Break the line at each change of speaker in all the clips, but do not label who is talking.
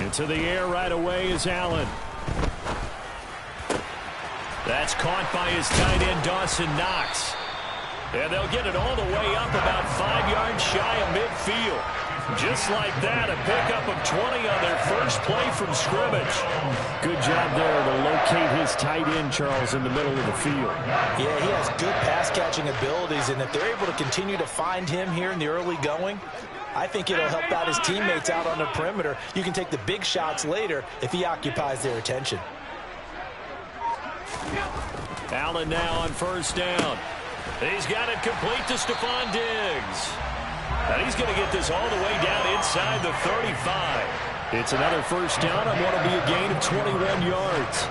Into the air right away is Allen. That's caught by his tight end, Dawson Knox. And they'll get it all the way up about 5 yards shy of midfield. Just like that, a pickup of 20 on their first play from scrimmage. Good job there to locate his tight end, Charles, in the middle of the field.
Yeah, he has good pass-catching abilities, and if they're able to continue to find him here in the early going, I think it'll help out his teammates out on the perimeter. You can take the big shots later if he occupies their attention.
Allen now on first down. He's got it complete to Stephon Diggs. And he's going to get this all the way down inside the 35. It's another first down on what will be a gain of 21 yards.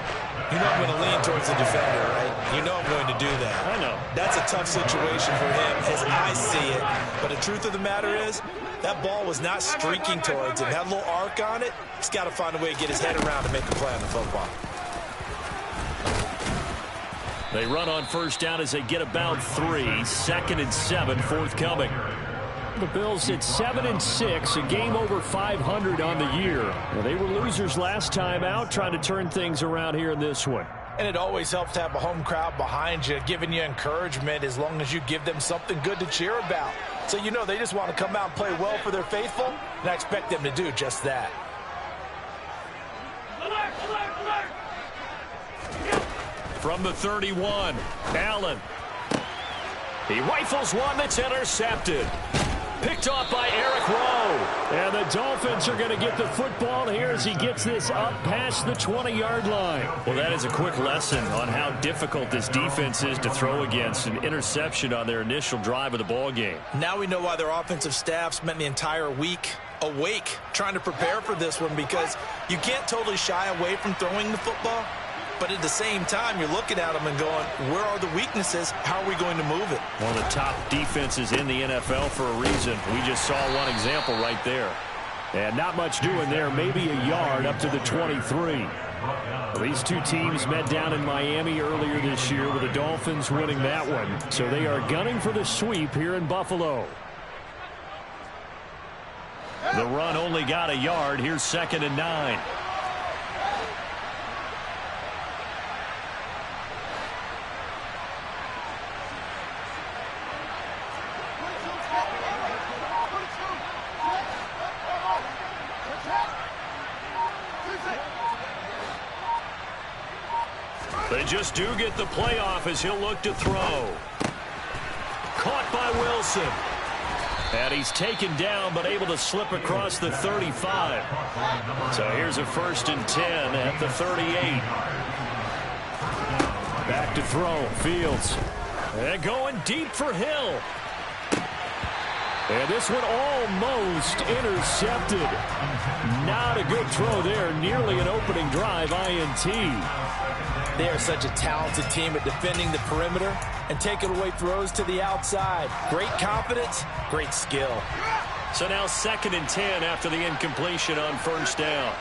You know I'm going to lean towards the defender, right? You know I'm going to do that.
I know.
That's a tough situation for him as I see it. But the truth of the matter is, that ball was not streaking towards him. Had a little arc on it. He's got to find a way to get his head around to make a play on the football.
They run on first down as they get about 3. 2nd and 7 forthcoming. The Bills at 7-6, a game over 500 on the year. Well, they were losers last time out, trying to turn things around here in this one.
And it always helps to have a home crowd behind you, giving you encouragement as long as you give them something good to cheer about. So you know they just want to come out and play well for their faithful, and I expect them to do just that.
From the 31, Allen. He rifles one that's intercepted. Picked off by Eric Rowe. And the Dolphins are going to get the football here as he gets this up past the 20-yard line. Well, that is a quick lesson on how difficult this defense is to throw against. An interception on their initial drive of the ball game.
Now we know why their offensive staff spent the entire week awake trying to prepare for this one, because you can't totally shy away from throwing the football. But at the same time, you're looking at them and going, where are the weaknesses? How are we going to move it?
One of the top defenses in the NFL for a reason. We just saw one example right there. And not much doing there. Maybe a yard up to the 23. Well, these two teams met down in Miami earlier this year with the Dolphins winning that one. So they are gunning for the sweep here in Buffalo. The run only got a yard. Here's 2nd and 9. They just do get the playoff as he'll look to throw. Caught by Wilson. And he's taken down but able to slip across the 35. So here's a 1st and 10 at the 38. Back to throw. Fields. And going deep for Hill. And this one almost intercepted. Not a good throw there. Nearly an opening drive INT.
They are such a talented team at defending the perimeter and taking away throws to the outside. Great confidence, great skill.
So now 2nd and 10 after the incompletion on first down.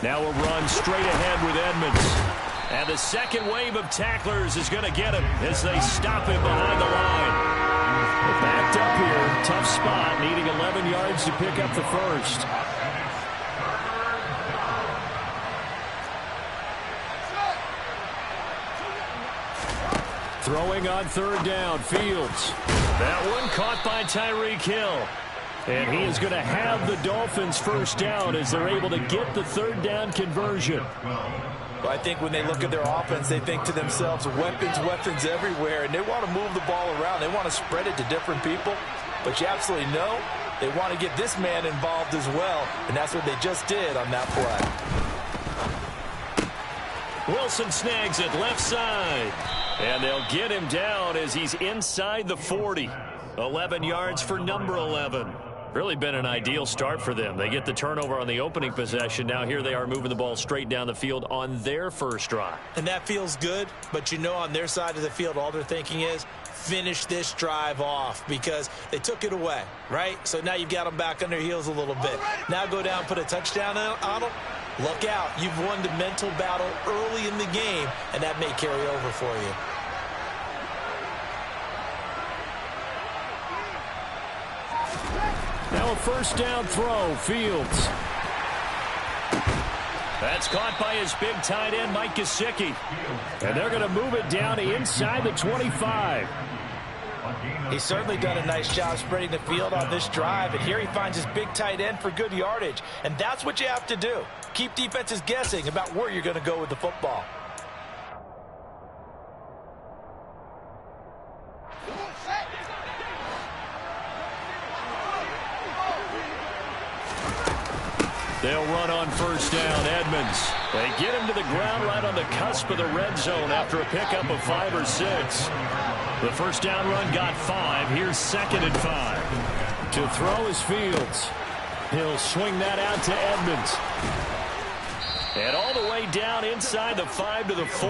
Now a run straight ahead with Edmonds. And the second wave of tacklers is going to get him as they stop him behind the line. Backed up here. Tough spot. Needing 11 yards to pick up the first. Throwing on 3rd down. Fields. That one caught by Tyreek Hill. And he is going to have the Dolphins first down as they're able to get the 3rd down conversion.
Well, I think when they look at their offense, they think to themselves, weapons, weapons everywhere, and they want to move the ball around. They want to spread it to different people. But you absolutely know they want to get this man involved as well, and that's what they just did on that play.
Wilson snags it left side. And they'll get him down as he's inside the 40. 11 yards for number 11. Really been an ideal start for them. They get the turnover on the opening possession. Now here they are moving the ball straight down the field on their first drive.
And that feels good, but you know on their side of the field all they're thinking is, finish this drive off because they took it away, right? So now you've got them back on their heels a little bit. Now go down, put a touchdown on them. Look out. You've won the mental battle early in the game, and that may carry over for you.
Now a first down throw, Fields. That's caught by his big tight end, Mike Gesicki. And they're going to move it down to inside the 25.
He's certainly done a nice job spreading the field on this drive, and here he finds his big tight end for good yardage. And that's what you have to do. Keep defenses guessing about where you're going to go with the football.
They'll run on first down, Edmonds. They get him to the ground right on the cusp of the red zone after a pickup of 5 or 6. The first down run got 5. Here's 2nd and 5. To throw is Fields. He'll swing that out to Edmonds. And all the way down inside the 5 to the 4.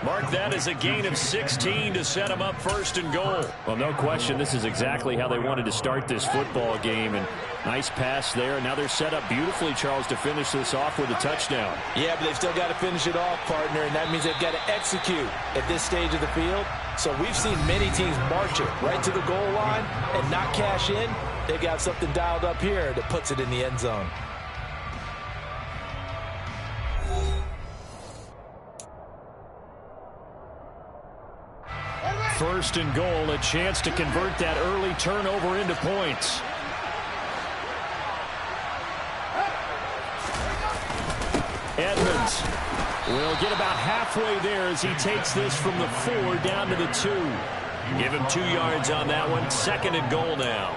Mark that as a gain of 16 to set him up 1st and goal.
Well, no question, this is exactly how they wanted to start this football game. And nice pass there. Now they're set up beautifully, Charles, to finish this off with a touchdown.
Yeah, but they've still got to finish it off, partner, and that means they've got to execute at this stage of the field. So we've seen many teams march it right to the goal line and not cash in. They've got something dialed up here that puts it in the end zone.
First and goal, a chance to convert that early turnover into points. Edmonds will get about halfway there as he takes this from the 4 down to the 2. Give him 2 yards on that one. 2nd and goal now.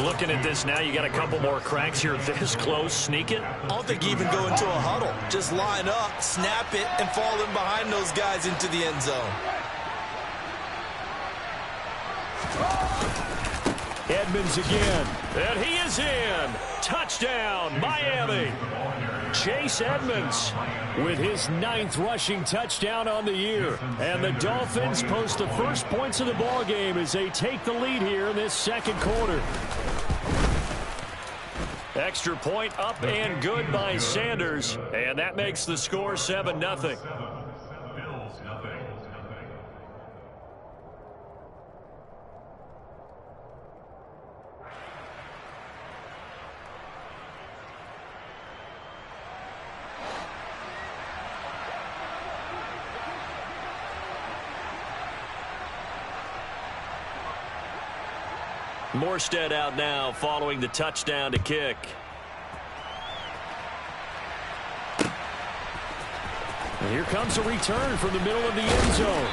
Looking at this now, you got a couple more cracks here this close. Sneak it.
I don't think you even go into a huddle. Just line up, snap it, and fall in behind those guys into the end zone.
Edmonds again. And he is in. Touchdown, Miami. Chase Edmonds with his 9th rushing touchdown on the year. And the Dolphins post the first points of the ball game as they take the lead here in this 2nd quarter. Extra point up and good by Sanders. And that makes the score 7-0. Morstead out now following the touchdown to kick. And here comes a return from the middle of the end zone.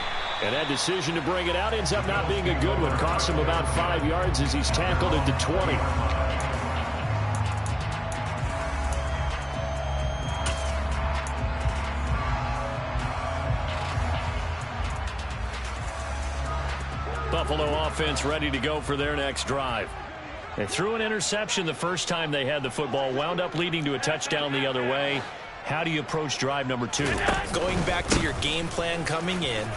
And that decision to bring it out ends up not being a good one. Costs him about 5 yards as he's tackled at the 20. Buffalo offense ready to go for their next drive. They threw an interception the first time they had the football, wound up leading to a touchdown the other way. How do you approach drive number 2?
Going back to your game plan coming in,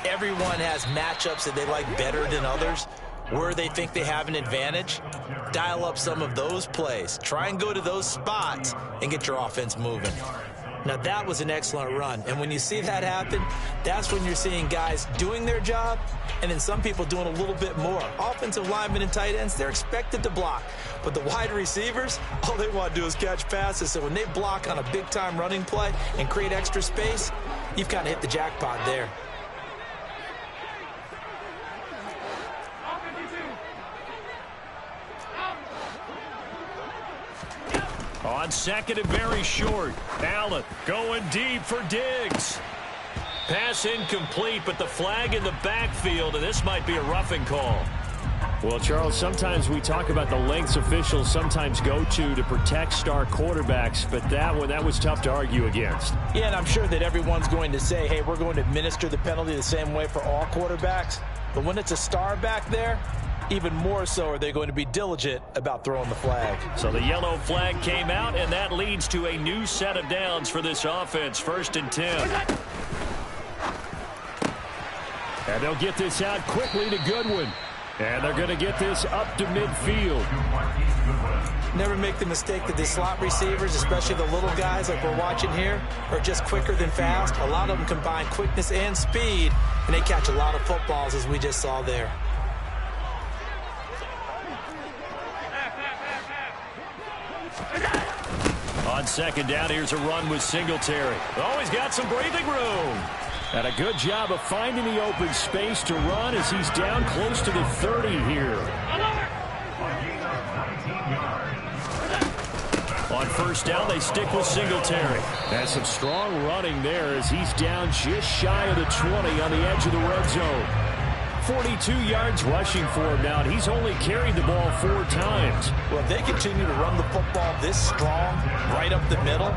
everyone has matchups that they like better than others. Where they think they have an advantage, dial up some of those plays. Try and go to those spots and get your offense moving. Now, that was an excellent run. And when you see that happen, that's when you're seeing guys doing their job and then some people doing a little bit more. Offensive linemen and tight ends, they're expected to block. But the wide receivers, all they want to do is catch passes. So when they block on a big-time running play and create extra space, you've kind of hit the jackpot there.
On 2nd and very short. Allen going deep for Diggs. Pass incomplete, but the flag in the backfield, and this might be a roughing call.
Well, Charles, sometimes we talk about the lengths officials sometimes go to protect star quarterbacks, but that was tough to argue against.
Yeah, and I'm sure that everyone's going to say, hey, we're going to administer the penalty the same way for all quarterbacks. But when it's a star back there, even more so are they going to be diligent about throwing the flag.
So the yellow flag came out, and that leads to a new set of downs for this offense. 1st and 10.
And they'll get this out quickly to Goodwin. And they're going to get this up to midfield.
Never make the mistake that the slot receivers, especially the little guys like we're watching here, are just quicker than fast. A lot of them combine quickness and speed, and they catch a lot of footballs, as we just saw there.
On second down, here's a run with Singletary.
Oh, he's got some breathing room.
And a good job of finding the open space to run as he's down close to the 30 here. On first down, they stick with Singletary. And some strong running there as he's down just shy of the 20 on the edge of the red zone. 42 yards rushing for him now, and he's only carried the ball 4 times.
Well, if they continue to run the football this strong, right up the middle,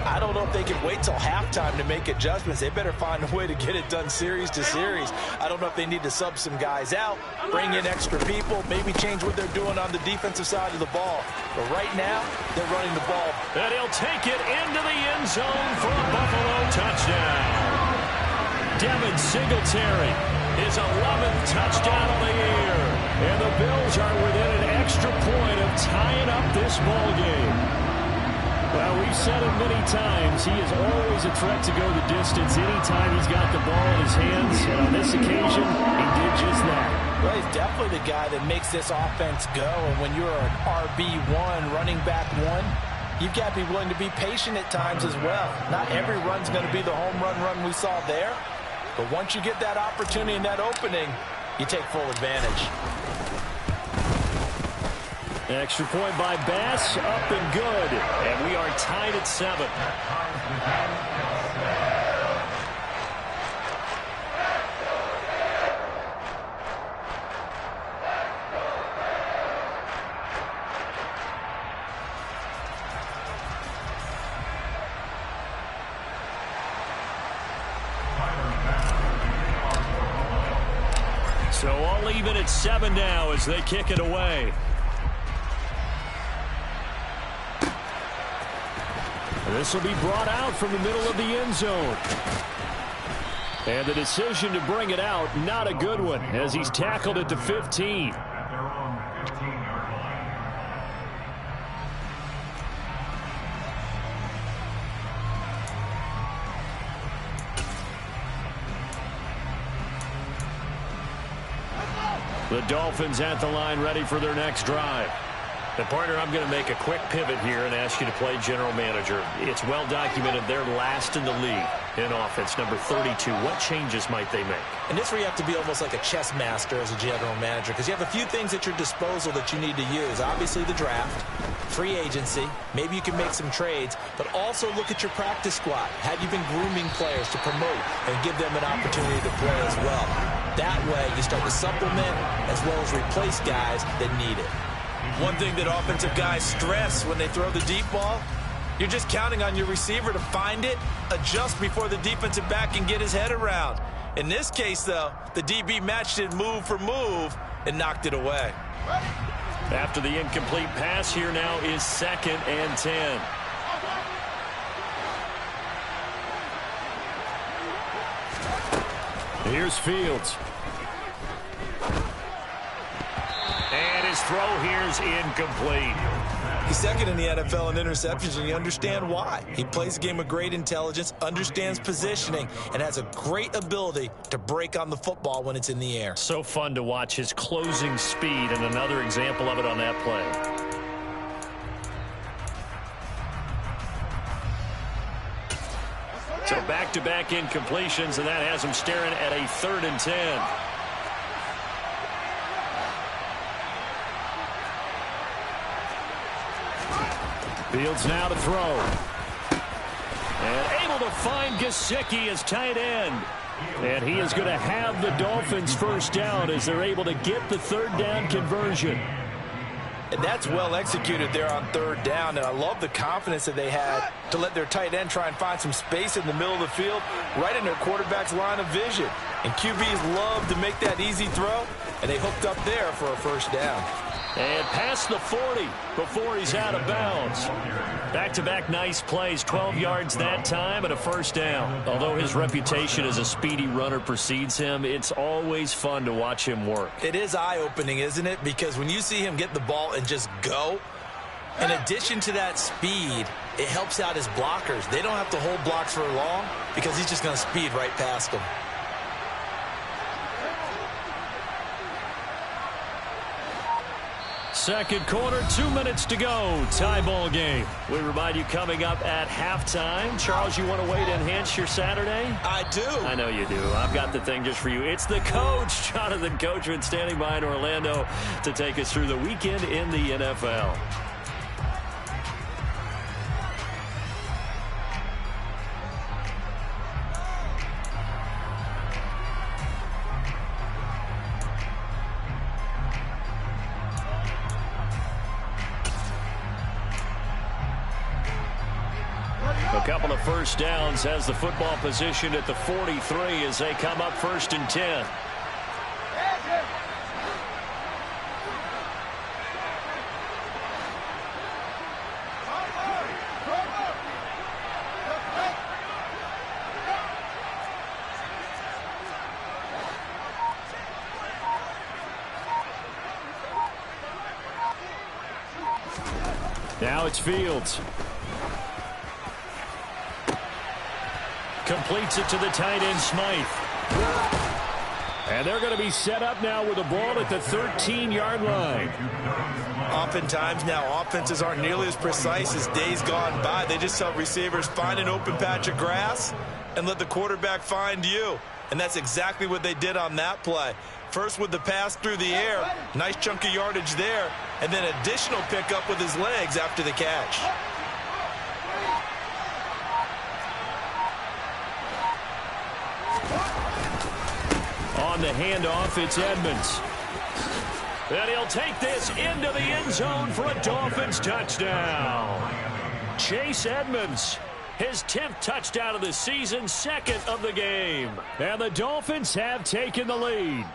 I don't know if they can wait till halftime to make adjustments. They better find a way to get it done series to series. I don't know if they need to sub some guys out, bring in extra people, maybe change what they're doing on the defensive side of the ball. But right now, they're running the ball.
And he'll take it into the end zone for a Buffalo touchdown. Devin Singletary, his 11th touchdown of the year. And the Bills are within an extra point of tying up this ball game. Well, we've said it many times. He is always a threat to go the distance anytime he's got the ball in his hands. And on this occasion, he did just that.
Well, he's definitely the guy that makes this offense go. And when you're an RB1, running back 1, you've got to be willing to be patient at times as well. Not every run's going to be the home run we saw there. But once you get that opportunity and that opening, you take full advantage.
Extra point by Bass, up and good.
And we are tied at 7. So all even at 7 now as they kick it away. This will be brought out from the middle of the end zone. And the decision to bring it out, not a good one, as he's tackled at the 15. The Dolphins at the line, ready for their next drive. And partner, I'm going to make a quick pivot here and ask you to play general manager. It's well documented they're last in the league in offense, number 32. What changes might they make?
And this is where you have to be almost like a chess master as a general manager, because you have a few things at your disposal that you need to use. Obviously the draft, free agency, maybe you can make some trades, but also look at your practice squad. Have you been grooming players to promote and give them an opportunity to play as well? That way you start to supplement as well as replace guys that need it. One thing that offensive guys stress when they throw the deep ball, you're just counting on your receiver to find it, adjust before the defensive back can get his head around. In this case, though, the DB matched it move for move and knocked it away.
After the incomplete pass, here now is 2nd and 10.
Here's Fields.
And his throw here's incomplete.
He's 2nd in the NFL in interceptions, and you understand why. He plays a game of great intelligence, understands positioning, and has a great ability to break on the football when it's in the air.
So fun to watch his closing speed, and another example of it on that play. So back-to-back incompletions, and that has him staring at a 3rd and 10.
Fields now to throw.
And able to find Gesicki as tight end.
And he is going to have the Dolphins first down as they're able to get the 3rd down conversion.
And that's well executed there on 3rd down. And I love the confidence that they had to let their tight end try and find some space in the middle of the field, right in their quarterback's line of vision. And QBs love to make that easy throw, and they hooked up there for a first down.
And past the 40 before he's out of bounds. Back-to-back nice plays, 12 yards that time and a first down. Although his reputation as a speedy runner precedes him, it's always fun to watch him work.
It is eye-opening, isn't it? Because when you see him get the ball and just go, in addition to that speed, it helps out his blockers. They don't have to hold blocks for long because he's just going to speed right past them.
Second quarter, 2 minutes to go. Tie ball game. We remind you coming up at halftime. Charles, you want a way to enhance your Saturday?
I do.
I know you do. I've got the thing just for you. It's the coach, Jonathan Coachman, standing by in Orlando to take us through the weekend in the NFL. A couple of first downs has the football position at the 43 as they come up 1st and 10. Now it's Fields. Completes it to the tight end, Smythe. And they're going to be set up now with a ball at the 13-yard line.
Oftentimes now offenses aren't nearly as precise as days gone by. They just tell receivers, find an open patch of grass and let the quarterback find you. And that's exactly what they did on that play. First with the pass through the air, nice chunk of yardage there, and then additional pickup with his legs after the catch.
On the handoff, it's Edmonds. And he'll take this into the end zone for a Dolphins touchdown. Chase Edmonds, his 10th touchdown of the season, 2nd of the game. And the Dolphins have taken the lead.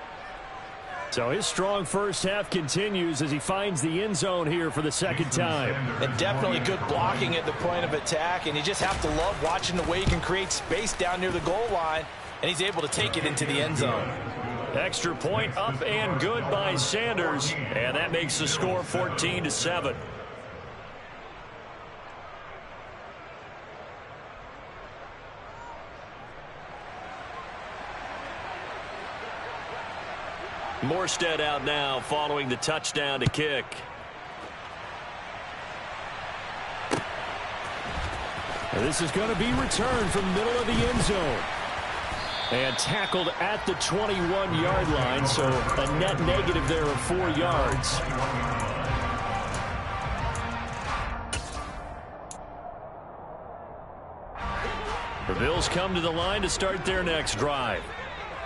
So his strong first half continues as he finds the end zone here for the 2nd time.
And definitely good blocking at the point of attack, and you just have to love watching the way he can create space down near the goal line, and he's able to take it into the end zone.
Extra point up and good by Sanders, and that makes the score 14-7. Morstead out now following the touchdown to kick. And this is going to be returned from the middle of the end zone. And tackled at the 21-yard line, so a net negative there of 4 yards. The Bills come to the line to start their next drive.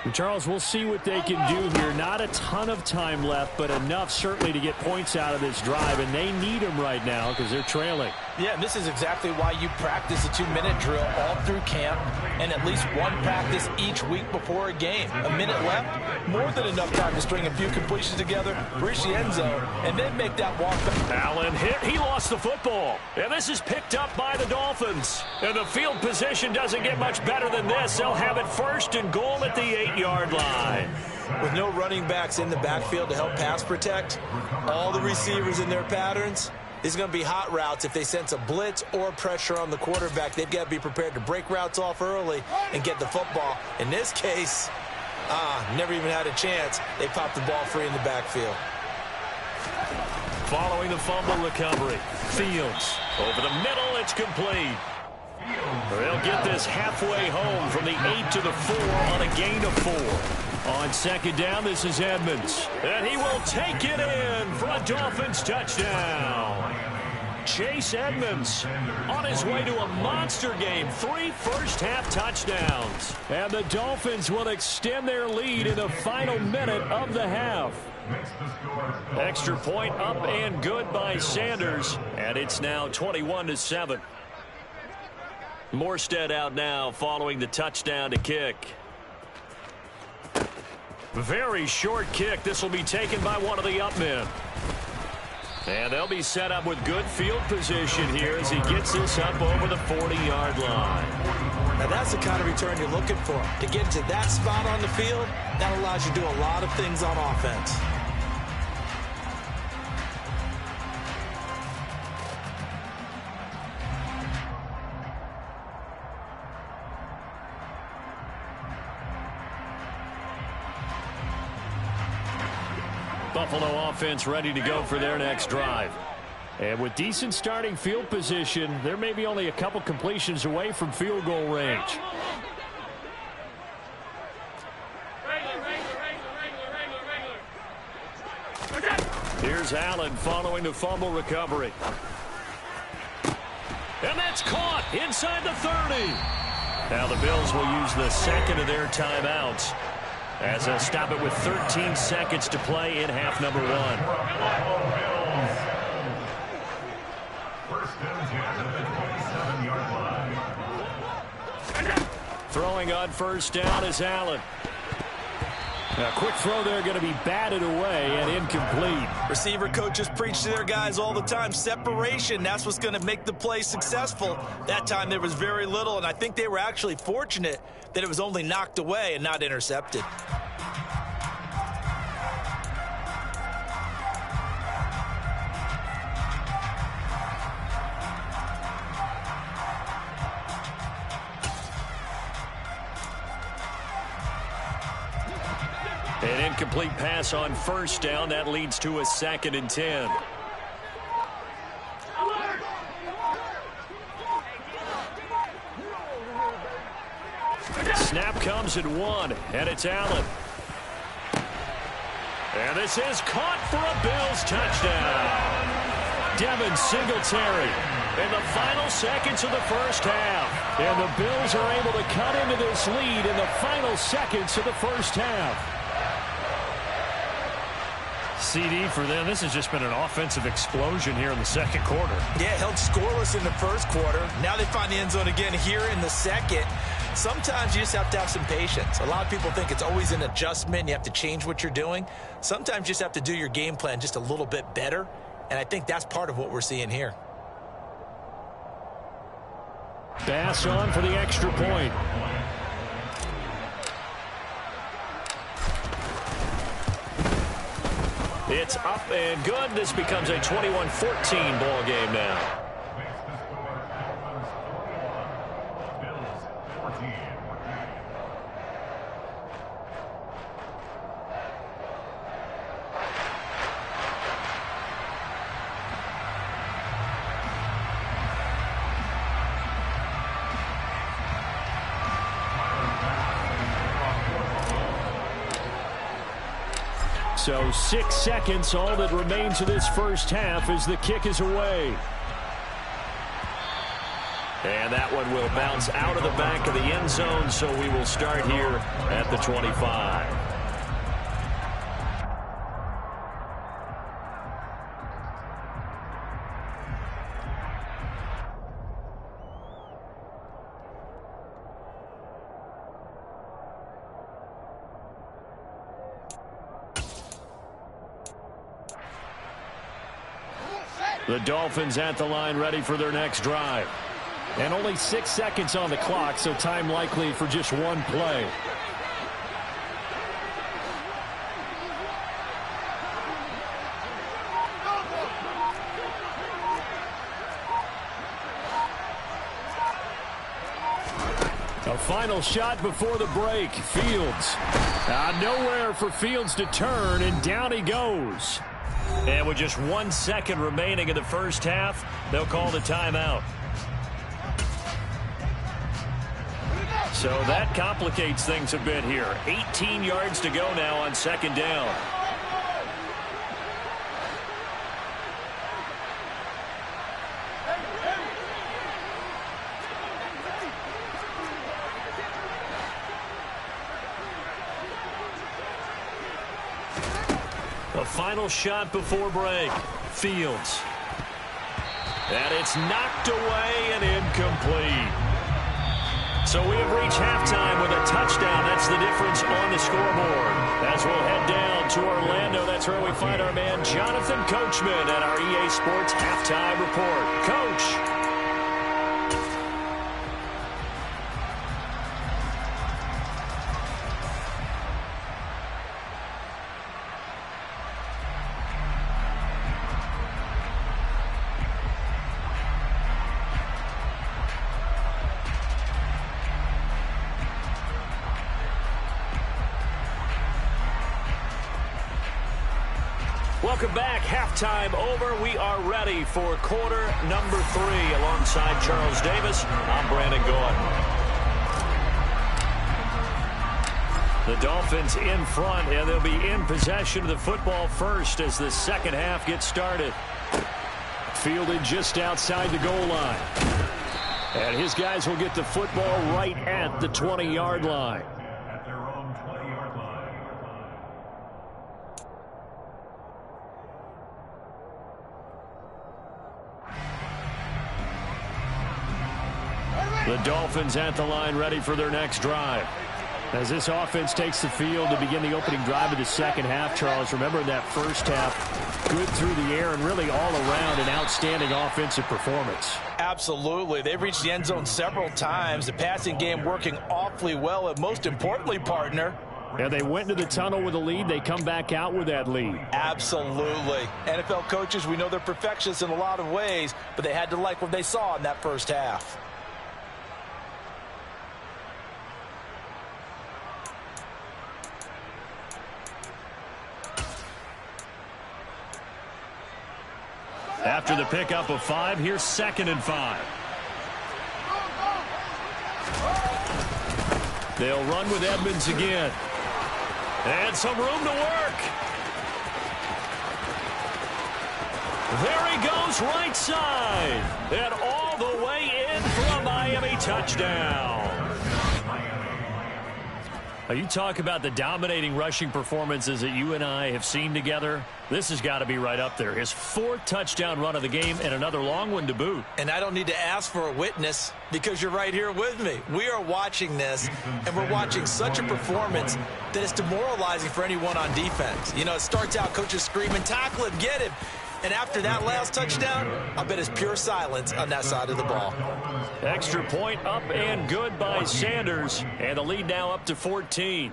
And Charles, we'll see what they can do here. Not a ton of time left, but enough certainly to get points out of this drive, and they need them right now because they're trailing.
Yeah, and this is exactly why you practice a 2-minute drill all through camp and at least one practice each week before a game. A minute left, more than enough time to string a few completions together, reach the end zone, and then make that walk back.
Allen hit. He lost the football. And this is picked up by the Dolphins. And the field position doesn't get much better than this. They'll have it 1st and goal at the 8-yard line.
With no running backs in the backfield to help pass protect, all the receivers in their patterns, these are going to be hot routes. If they sense a blitz or pressure on the quarterback, they've got to be prepared to break routes off early and get the football. In this case, never even had a chance. They popped the ball free in the backfield.
Following the fumble recovery, Fields over the middle, it's complete. They'll get this halfway home from the 8 to the 4 on a gain of 4. On 2nd down, this is Edmonds. And he will take it in for a Dolphins touchdown. Chase Edmonds on his way to a monster game. 3 first-half touchdowns. And the Dolphins will extend their lead in the final minute of the half. Extra point up and good by Sanders. And it's now 21-7. Morstead out now following the touchdown to kick. Very short kick. This will be taken by one of the up men. And they'll be set up with good field position here as he gets this up over the 40-yard line.
Now that's the kind of return you're looking for. To get to that spot on the field, that allows you to do a lot of things on offense.
Buffalo offense ready to go for their next drive. And with decent starting field position, they're maybe only a couple completions away from field goal range. Here's Allen following the fumble recovery. And that's caught inside the 30. Now the Bills will use the second of their timeouts as they'll stop it with 13 seconds to play in half number 1. Throwing on first down is Allen. A quick throw there going to be batted away and incomplete.
Receiver coaches preach to their guys all the time. Separation, that's what's going to make the play successful. That time there was very little, and I think they were actually fortunate that it was only knocked away and not intercepted.
An incomplete pass on first down. That leads to a 2nd and 10. Snap comes at 1, and it's Allen. And this is caught for a Bills touchdown. Devin Singletary in the final seconds of the first half. And the Bills are able to cut into this lead in the final seconds of the first half. CD for them, this has just been an offensive explosion here in the second quarter.
Yeah, held scoreless in the first quarter. Now they find the end zone again here in the second. Sometimes you just have to have some patience. A lot of people think it's always an adjustment. You have to change what you're doing. Sometimes you just have to do your game plan just a little bit better. And I think that's part of what we're seeing here.
Bass on for the extra point. It's up and good. This becomes a 21-14 ball game now. So 6 seconds, all that remains of this first half as the kick is away. And that one will bounce out of the back of the end zone, so we will start here at the 25. The Dolphins at the line ready for their next drive. And only 6 seconds on the clock, so time likely for just one play. A final shot before the break. Fields. Nowhere for Fields to turn, and down he goes. And with just 1 second remaining in the first half, they'll call the timeout. So that complicates things a bit here. 18 yards to go now on second down. A final shot before break. Fields. And it's knocked away and incomplete. So we have reached halftime with a touchdown. That's the difference on the scoreboard. As we'll head down to Orlando, that's where we find our man Jonathan Coachman at our EA Sports Halftime Report. Coach. Welcome back. Halftime over. We are ready for quarter number 3. Alongside Charles Davis, I'm Brandon Gordon. The Dolphins in front, and they'll be in possession of the football first as the second half gets started. Fielded just outside the goal line. And his guys will get the football right at the 20-yard line. The Dolphins at the line, ready for their next drive. As this offense takes the field to begin the opening drive of the second half, Charles, remember in that first half, good through the air and really all around an outstanding offensive performance.
Absolutely. They've reached the end zone several times. The passing game working awfully well, and most importantly, partner,
yeah, they went into the tunnel with a lead. They come back out with that lead.
Absolutely. NFL coaches, we know they're perfectionists in a lot of ways, but they had to like what they saw in that first half.
After the pickup of 5, here's 2nd and 5. They'll run with Edmonds again. And some room to work. There he goes, right side. And all the way in for a Miami touchdown. Now, you talk about the dominating rushing performances that you and I have seen together. This has got to be right up there. His 4th touchdown run of the game and another long one to boot.
And I don't need to ask for a witness because you're right here with me. We are watching this, and we're watching such a performance that it's demoralizing for anyone on defense. You know, it starts out coaches screaming, tackle him, get him. And after that last touchdown, I bet it's pure silence on that side of the ball.
Extra point up and good by Sanders. And the lead now up to 14.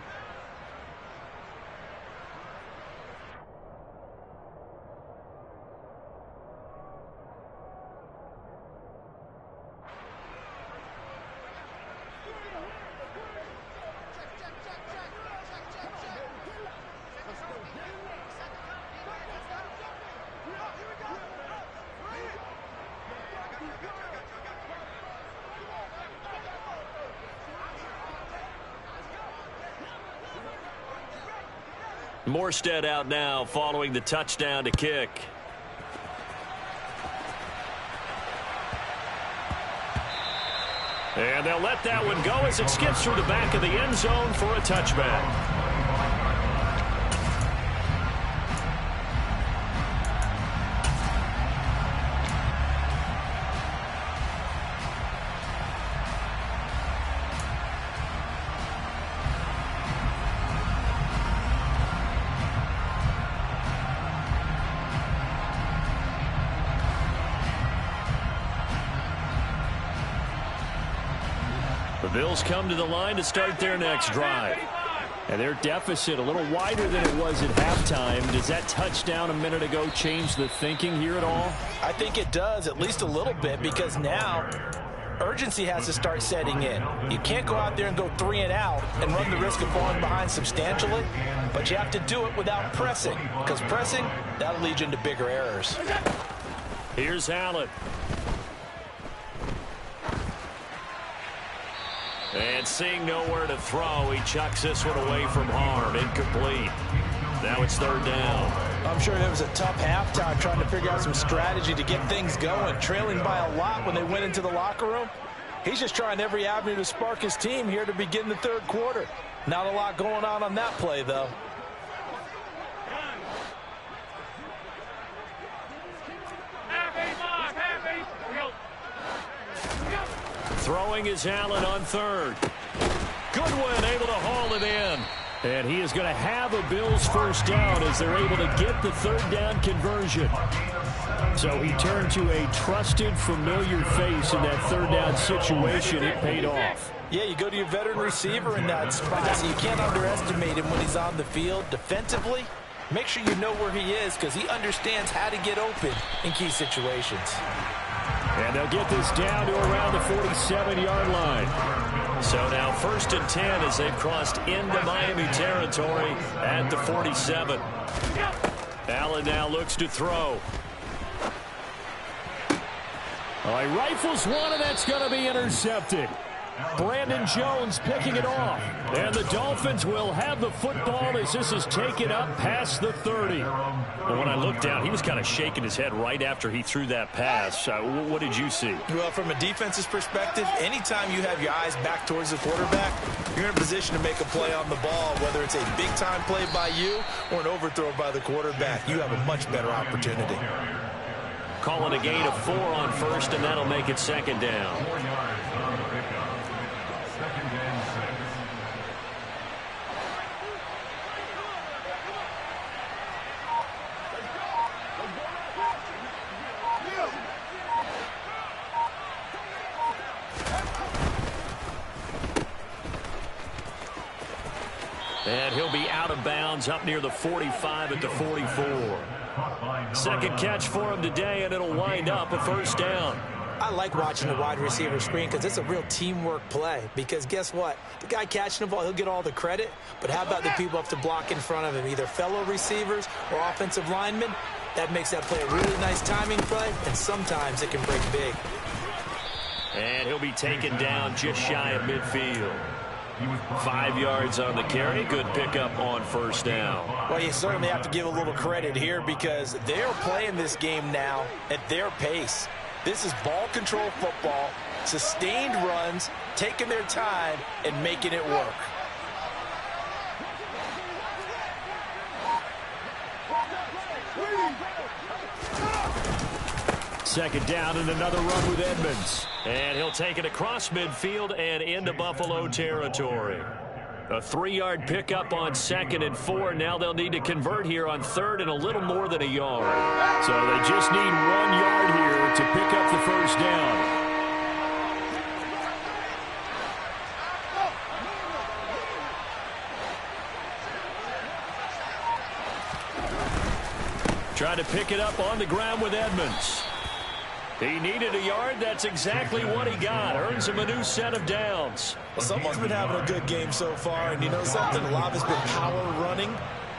Morstead out now following the touchdown to kick. And they'll let that one go as it skips through the back of the end zone for a touchback. The Bills come to the line to start their next drive. And their deficit a little wider than it was at halftime. Does that touchdown a minute ago change the thinking here at all?
I think it does, at least a little bit, because now urgency has to start setting in. You can't go out there and go 3 and out and run the risk of falling behind substantially, but you have to do it without pressing, because pressing, that'll lead you into bigger errors.
Here's Allen. And seeing nowhere to throw, he chucks this one away from harm. Incomplete. Now it's 3rd down.
I'm sure it was a tough halftime trying to figure out some strategy to get things going, trailing by a lot when they went into the locker room. He's just trying every avenue to spark his team here to begin the 3rd quarter. Not a lot going on that play, though.
Throwing is Allen on third. Goodwin able to haul it in. And he is going to have a Bills first down as they're able to get the third down conversion. So he turned to a trusted, familiar face in that third down situation. It paid off.
Yeah, you go to your veteran receiver in that spot, so you can't underestimate him when he's on the field. Defensively, make sure you know where he is because he understands how to get open in key situations.
And they'll get this down to around the 47-yard line. So now 1st and 10 as they've crossed into Miami territory at the 47. Allen now looks to throw. He rifles one, and that's going to be intercepted. Brandon Jones picking it off. And the Dolphins will have the football as this is taken up past the 30. Well, when I looked down, he was kind of shaking his head right after he threw that pass. What did you see?
Well, from a defense's perspective, anytime you have your eyes back towards the quarterback, you're in a position to make a play on the ball, whether it's a big-time play by you or an overthrow by the quarterback. You have a much better opportunity.
Calling a gain of 4 on first, and that'll make it 2nd down. And he'll be out of bounds up near the 45 at the 44. Second catch for him today, and it'll wind up a first down.
I like watching the wide receiver screen because it's a real teamwork play. Because guess what? The guy catching the ball, he'll get all the credit. But how about the people up to block in front of him, either fellow receivers or offensive linemen? That makes that play a really nice timing play, and sometimes it can break big.
And he'll be taken down just shy of midfield. 5 yards on the carry. Good pickup on first down.
Well, you certainly have to give a little credit here because they're playing this game now at their pace. This is ball control football, sustained runs, taking their time, and making it work.
Second down and another run with Edmonds. And he'll take it across midfield and into Buffalo territory. A 3-yard pickup on 2nd and 4. Now they'll need to convert here on 3rd and a little more than a yard. So they just need 1 yard here to pick up the first down. Trying to pick it up on the ground with Edmonds. He needed a yard. That's exactly what he got. Earns him a new set of downs.
Well, someone's been having a good game so far, and you know something? A lot has been power running.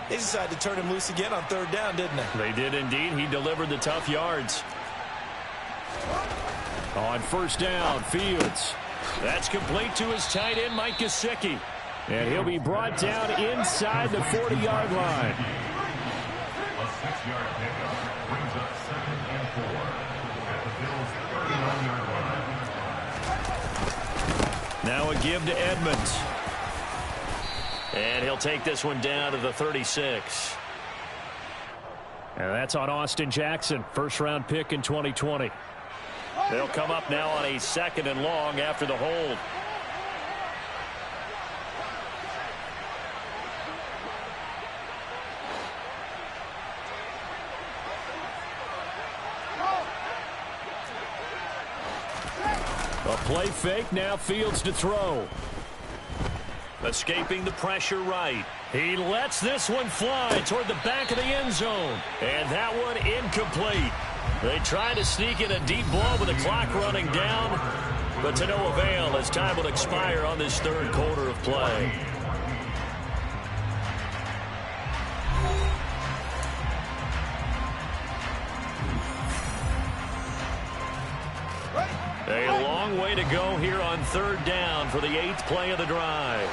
They decided to turn him loose again on 3rd down, didn't they?
They did indeed. He delivered the tough yards. On first down, Fields. That's complete to his tight end, Mike Gesicki. And he'll be brought down inside the 40-yard line.
A 6-yard pickup brings up 2nd and 4 at the Bills' 39-yard line.
Now a give to Edmonds. And he'll take this one down to the 36. And that's on Austin Jackson, first-round pick in 2020. They'll come up now on a 2nd and long after the hold. A play fake, now Fields to throw. Escaping the pressure right. He lets this one fly toward the back of the end zone. And that one incomplete. They try to sneak in a deep ball with the clock running down, but to no avail as time will expire on this 3rd quarter of play. A long way to go here on 3rd down for the 8th play of the drive.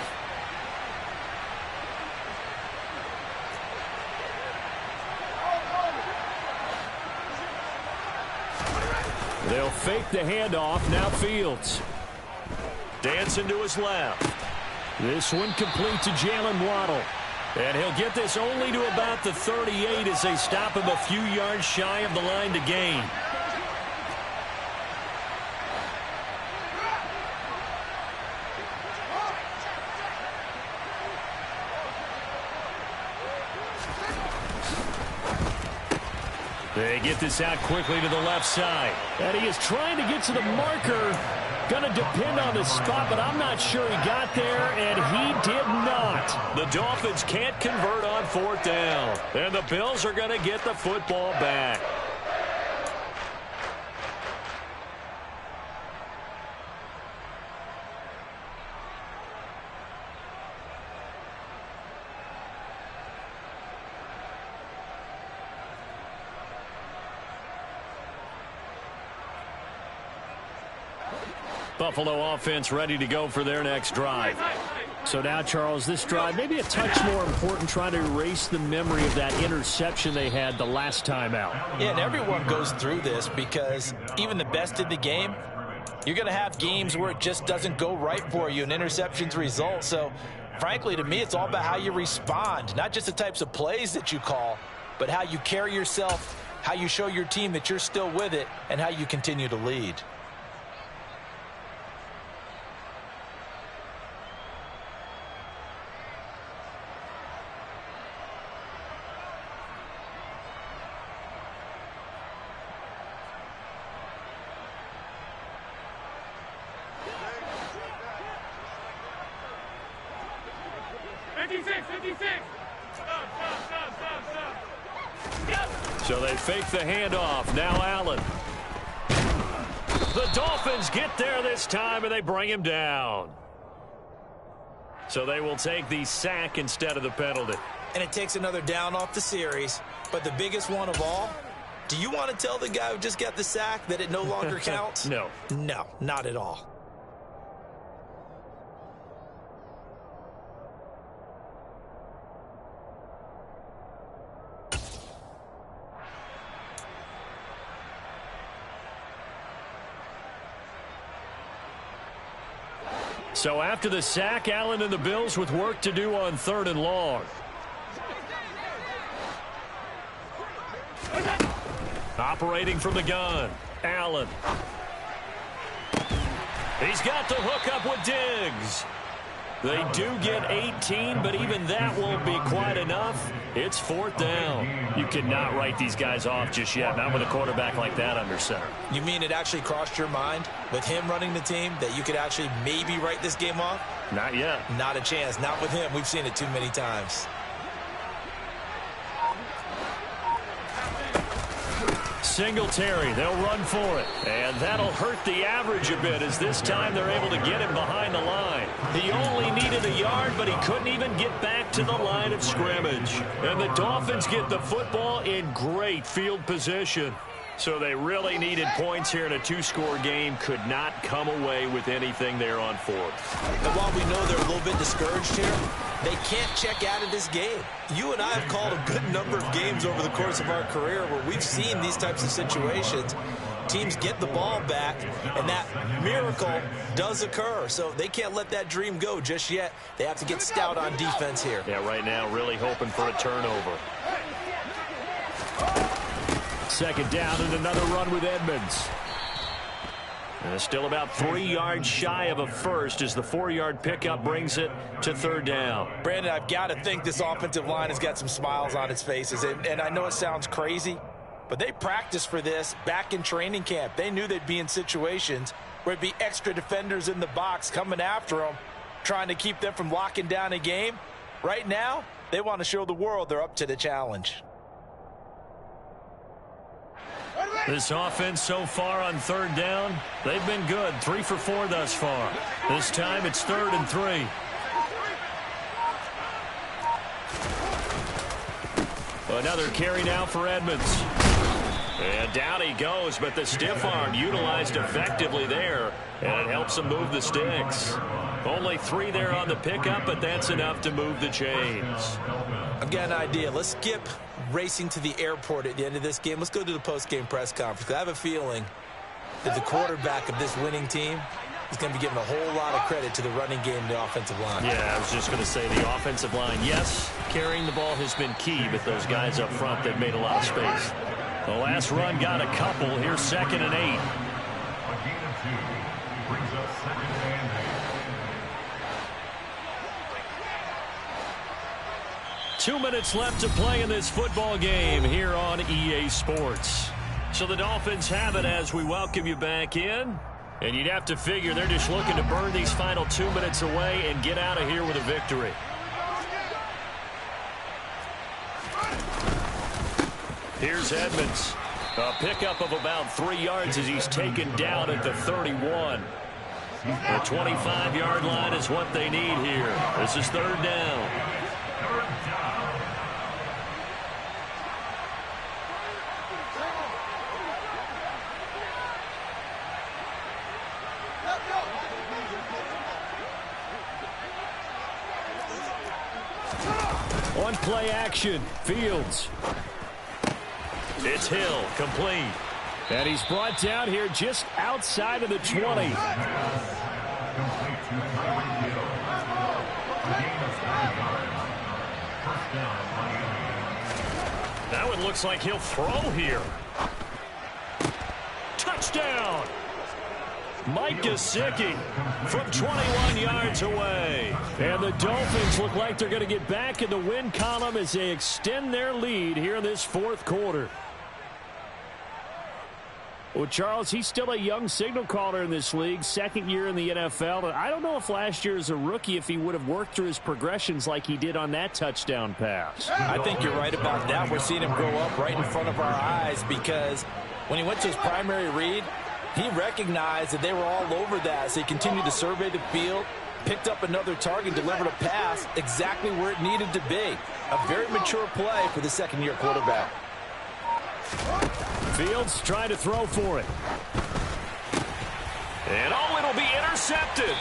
They'll fake the handoff. Now Fields. Dancing to his left. This one complete to Jalen Waddle. And he'll get this only to about the 38 as they stop him a few yards shy of the line to gain.
They get this out quickly to the left side. And he is trying to get to the marker. Going to depend on the spot, but I'm not sure he got there, and he did not.
The Dolphins can't convert on 4th down. And the Bills are going to get the football back. Buffalo offense ready to go for their next drive.
So now, Charles, this drive maybe a touch more important, trying to erase the memory of that interception they had the last time out.
Yeah, and everyone goes through this because even the best in the game, you're going to have games where it just doesn't go right for you and interceptions result. So, frankly, to me, it's all about how you respond, not just the types of plays that you call, but how you carry yourself, how you show your team that you're still with it, and how you continue to lead.
So they fake the handoff. Now Allen. The Dolphins get there this time, and they bring him down. So they will take the sack instead of the penalty.
And it takes another down off the series. But the biggest one of all, do you want to tell the guy who just got the sack that it no longer counts?
No.
No, not at all.
So after the sack, Allen and the Bills with work to do on 3rd and long. Operating from the gun, Allen. He's got the hook up with Diggs. They do get 18, but even that won't be quite enough. It's 4th down. You cannot write these guys off just yet, not with a quarterback like that under center.
You mean it actually crossed your mind with him running the team that you could actually maybe write this game off?
Not yet.
Not a chance. Not with him. We've seen it too many times.
Singletary, they'll run for it. And that'll hurt the average a bit, as this time they're able to get him behind the line. He only needed a yard, but he couldn't even get back to the line of scrimmage. And the Dolphins get the football in great field position. So they really needed points here in a 2-score game. Could not come away with anything there on 4th.
And while we know they're a little bit discouraged here, they can't check out of this game. You and I have called a good number of games over the course of our career where we've seen these types of situations. Teams get the ball back, and that miracle does occur. So they can't let that dream go just yet. They have to get stout on defense here.
Yeah, right now really hoping for a turnover. 2nd down and another run with Edmonds. And still about 3 yards shy of a first as the 4-yard pickup brings it to 3rd down.
Brandon, I've got to think this offensive line has got some smiles on its faces. And I know it sounds crazy, but they practiced for this back in training camp. They knew they'd be in situations where it'd be extra defenders in the box coming after them, trying to keep them from locking down a game. Right now, they want to show the world they're up to the challenge.
This offense so far on 3rd down, they've been good. 3 for 4 thus far. This time it's 3rd and 3. Another carry now for Edmonds. And down he goes, but the stiff arm utilized effectively there, and it helps him move the sticks. Only 3 there on the pickup, but that's enough to move the chains.
I've got an idea. Let's skip racing to the airport at the end of this game. Let's go to the post-game press conference. I have a feeling that the quarterback of this winning team is going to be giving a whole lot of credit to the running game and the offensive line.
Yeah, I was just going to say the offensive line. Yes, carrying the ball has been key, but those guys up front, they've made a lot of space. The last run got a couple. Here's 2nd and 8.
A gain of 2 brings us 2nd and 8.
2 minutes left to play in this football game here on EA Sports. So the Dolphins have it as we welcome you back in. And you'd have to figure they're just looking to burn these final 2 minutes away and get out of here with a victory. Here's Edmonds. A pickup of about 3 yards as he's taken down at the 31. The 25-yard line is what they need here. This is third down. On play action, Fields. It's Hill, complete. And he's brought down here just outside of the 20. Now it looks like he'll throw here. Touchdown! Mike Gesicki from 21 yards away. And the Dolphins look like they're going to get back in the win column as they extend their lead here in this fourth quarter. Well, Charles, he's still a young signal caller in this league, second year in the NFL. And I don't know if last year as a rookie if he would have worked through his progressions like he did on that touchdown pass.
I think you're right about that. We're seeing him grow up right in front of our eyes because when he went to his primary read, he recognized that they were all over that, so he continued to survey the field, picked up another target, delivered a pass exactly where it needed to be. A very mature play for the second-year quarterback.
Fields trying to throw for it. And oh, it'll be intercepted.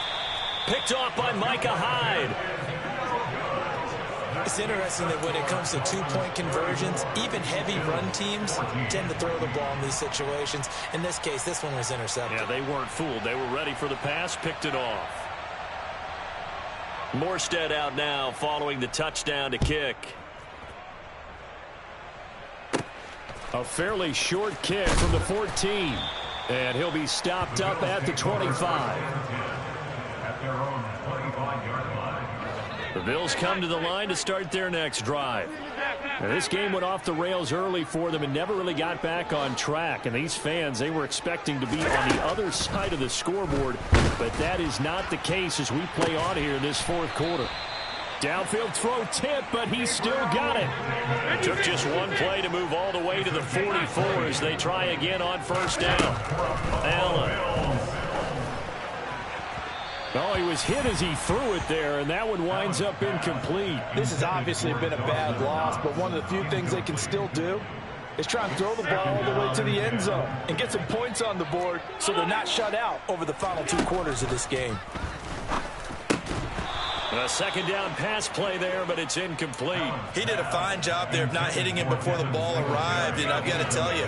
Picked off by Micah Hyde.
It's interesting that when it comes to two-point conversions, even heavy run teams tend to throw the ball in these situations. In this case, this one was intercepted.
Yeah, they weren't fooled. They were ready for the pass, picked it off. Morstead out now following the touchdown to kick. A fairly short kick from the 14. And he'll be stopped up at the 25.
At their own 25-yard line.
The Bills come to the line to start their next drive. Now, this game went off the rails early for them and never really got back on track. And these fans, they were expecting to be on the other side of the scoreboard. But that is not the case as we play on here in this fourth quarter. Downfield throw tip, but he still got it. It took just one play to move all the way to the 44 as they try again on first down. Allen. Oh, he was hit as he threw it there, and that one winds up incomplete.
This has obviously been a bad loss, but one of the few things they can still do is try and throw the ball all the way to the end zone and get some points on the board so they're not shut out over the final 2 quarters of this game.
A second down pass play there, but it's incomplete.
He did a fine job there of not hitting him before the ball arrived, and I've got to tell you,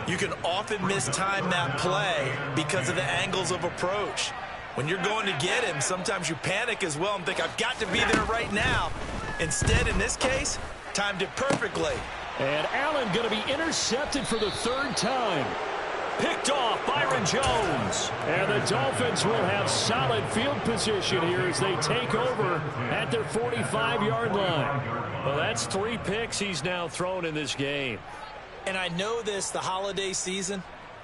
you can often mistime that play because of the angles of approach. When you're going to get him, sometimes you panic as well and think, I've got to be there right now. Instead, in this case, timed it perfectly.
And Allen going to be intercepted for the third time. Picked off Byron Jones. And the Dolphins will have solid field position here as they take over at their 45-yard line. Well, that's 3 picks he's now thrown in this game.
And I know this, the holiday season,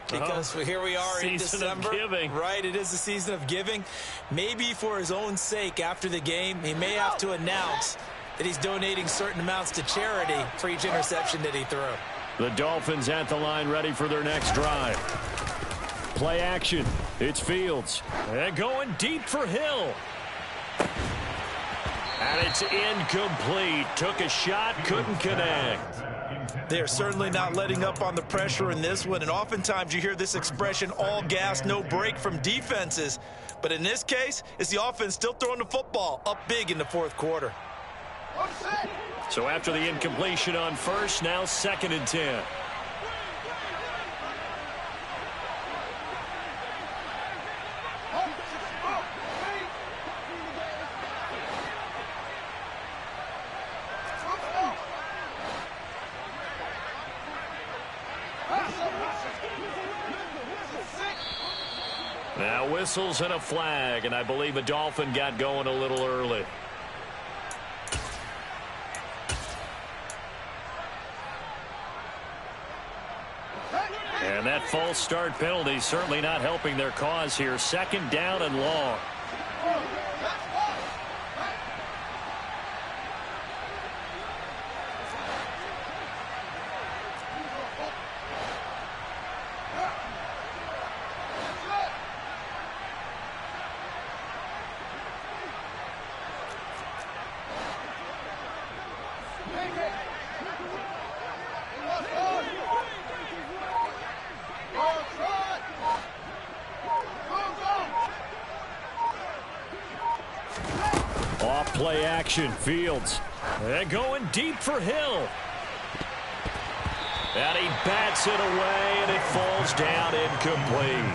because here we are in December.
Season of giving.
Right, it is the season of giving. Maybe for his own sake after the game, he may have to announce that he's donating certain amounts to charity for each interception that he threw.
The Dolphins at the line ready for their next drive. Play action. It's Fields. And going deep for Hill. And it's incomplete. Took a shot, couldn't connect.
They are certainly not letting up on the pressure in this one, and oftentimes you hear this expression, all gas, no break from defenses. But in this case, it's the offense still throwing the football up big in the fourth quarter.
So after the incompletion on first, now 2nd and 10. Now whistles and a flag, and I believe a Dolphin got going a little early.
And that false start penalty certainly not helping their cause here. 2nd down and long. Play action, Fields. And going deep for Hill. And he bats it away, and it falls down incomplete.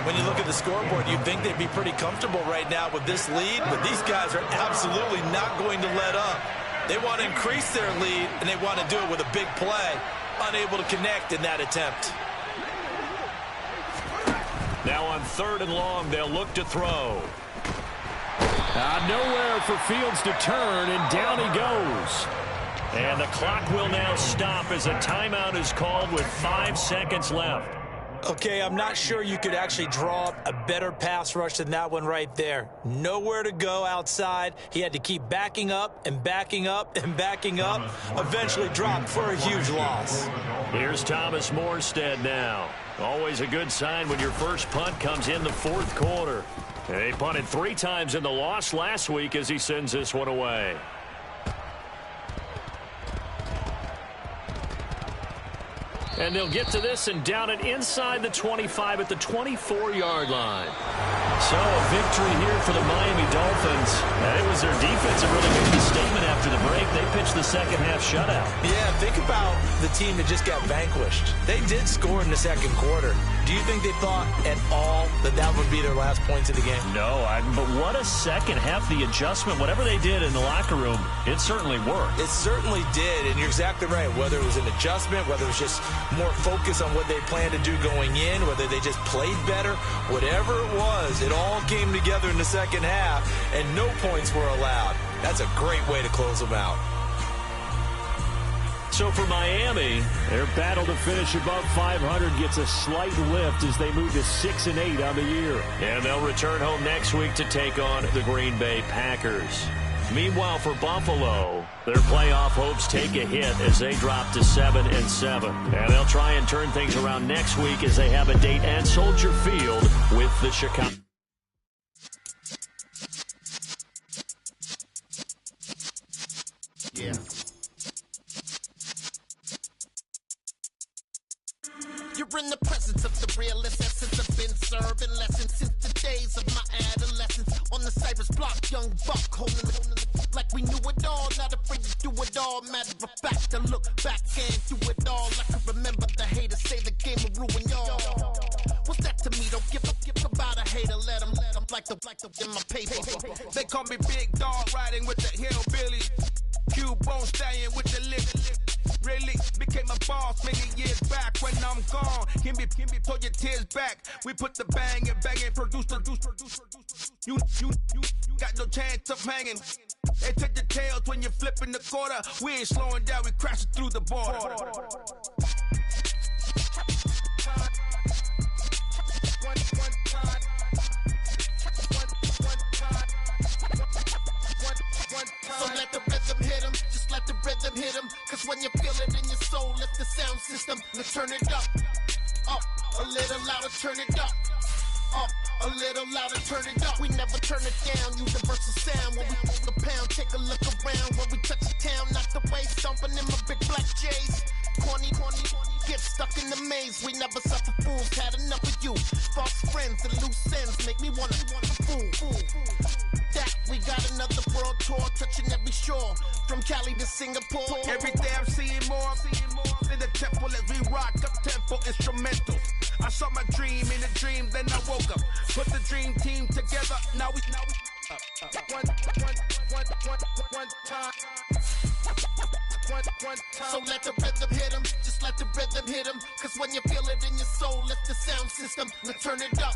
When you look at the scoreboard, you'd think they'd be pretty comfortable right now with this lead, but these guys are absolutely not going to let up. They want to increase their lead, and they want to do it with a big play. Unable to connect in that attempt.
Now on 3rd and long, they'll look to throw. Nowhere for Fields to turn, and down he goes. And the clock will now stop as a timeout is called with 5 seconds left.
Okay, I'm not sure you could actually draw up a better pass rush than that one right there. Nowhere to go outside. He had to keep backing up and backing up and backing up. Eventually dropped for a huge loss.
Here's Thomas Morstead now. Always a good sign when your first punt comes in the 4th quarter. They punted 3 times in the loss last week as he sends this one away. And they'll get to this and down it inside the 25 at the 24-yard line. So a victory here for the Miami Dolphins. And it was their defense that really made the statement after the break. They pitched the second-half shutout.
Yeah, think about the team that just got vanquished. They did score in the 2nd quarter. Do you think they thought at all that that would be their last points of the game?
No, but what a second half. The adjustment, whatever they did in the locker room, it certainly worked.
It certainly did, and you're exactly right. Whether it was an adjustment, whether it was just more focus on what they planned to do going in, whether they just played better, whatever it was, it all came together in the second half, and no points were allowed. That's a great way to close them out.
So for Miami, their battle to finish above 500 gets a slight lift as they move to 6-8 on the year. And they'll return home next week to take on the Green Bay Packers. Meanwhile, for Buffalo, their playoff hopes take a hit as they drop to 7-7. And they'll try and turn things around next week as they have a date at Soldier Field with the Chicago.
Yeah. You're in the presence of the realest essence. I've been serving lessons since the days of my adolescence. On the Cypress block, young buck holding it like we knew it all. Not afraid to do it all. Matter of fact, to look back and do it all. I can remember the haters say the game will ruin y'all. What's that to me? Don't give about a hater. Let them like the in my paper.
They call me Big Dog, riding with the hillbillies. Q-Bone stallion with the lip. Really became a boss many years back. When I'm gone, can be pull your tears back. We put the bang and produce. You got no chance of hanging. They take the tails when you're flipping the quarter. We ain't slowing down, we crashing through the border.
So let the rhythm hit him, just let the rhythm hit him. Cause when you feel it in your soul, lift the sound system. Now turn it up, a little louder, turn it up, a little louder, turn it up. We never turn it down, universal sound. When we move the pound, take a look around. When we touch the town, not the way, stomping in my big black J's. Corny, get stuck in the maze. We never suffer fools, had enough of you. False friends and loose ends make me wanna fool. That we got another world tour, touching every shore, from Cali to Singapore.
Every day I'm seeing more in the temple as we rock up tempo instrumentals. I saw my dream in a dream, then I woke up. Put the dream team together, now we one time.
So let the rhythm hit him, just let the rhythm hit him. Cause when you feel it in your soul, lift the sound system. Now turn it up,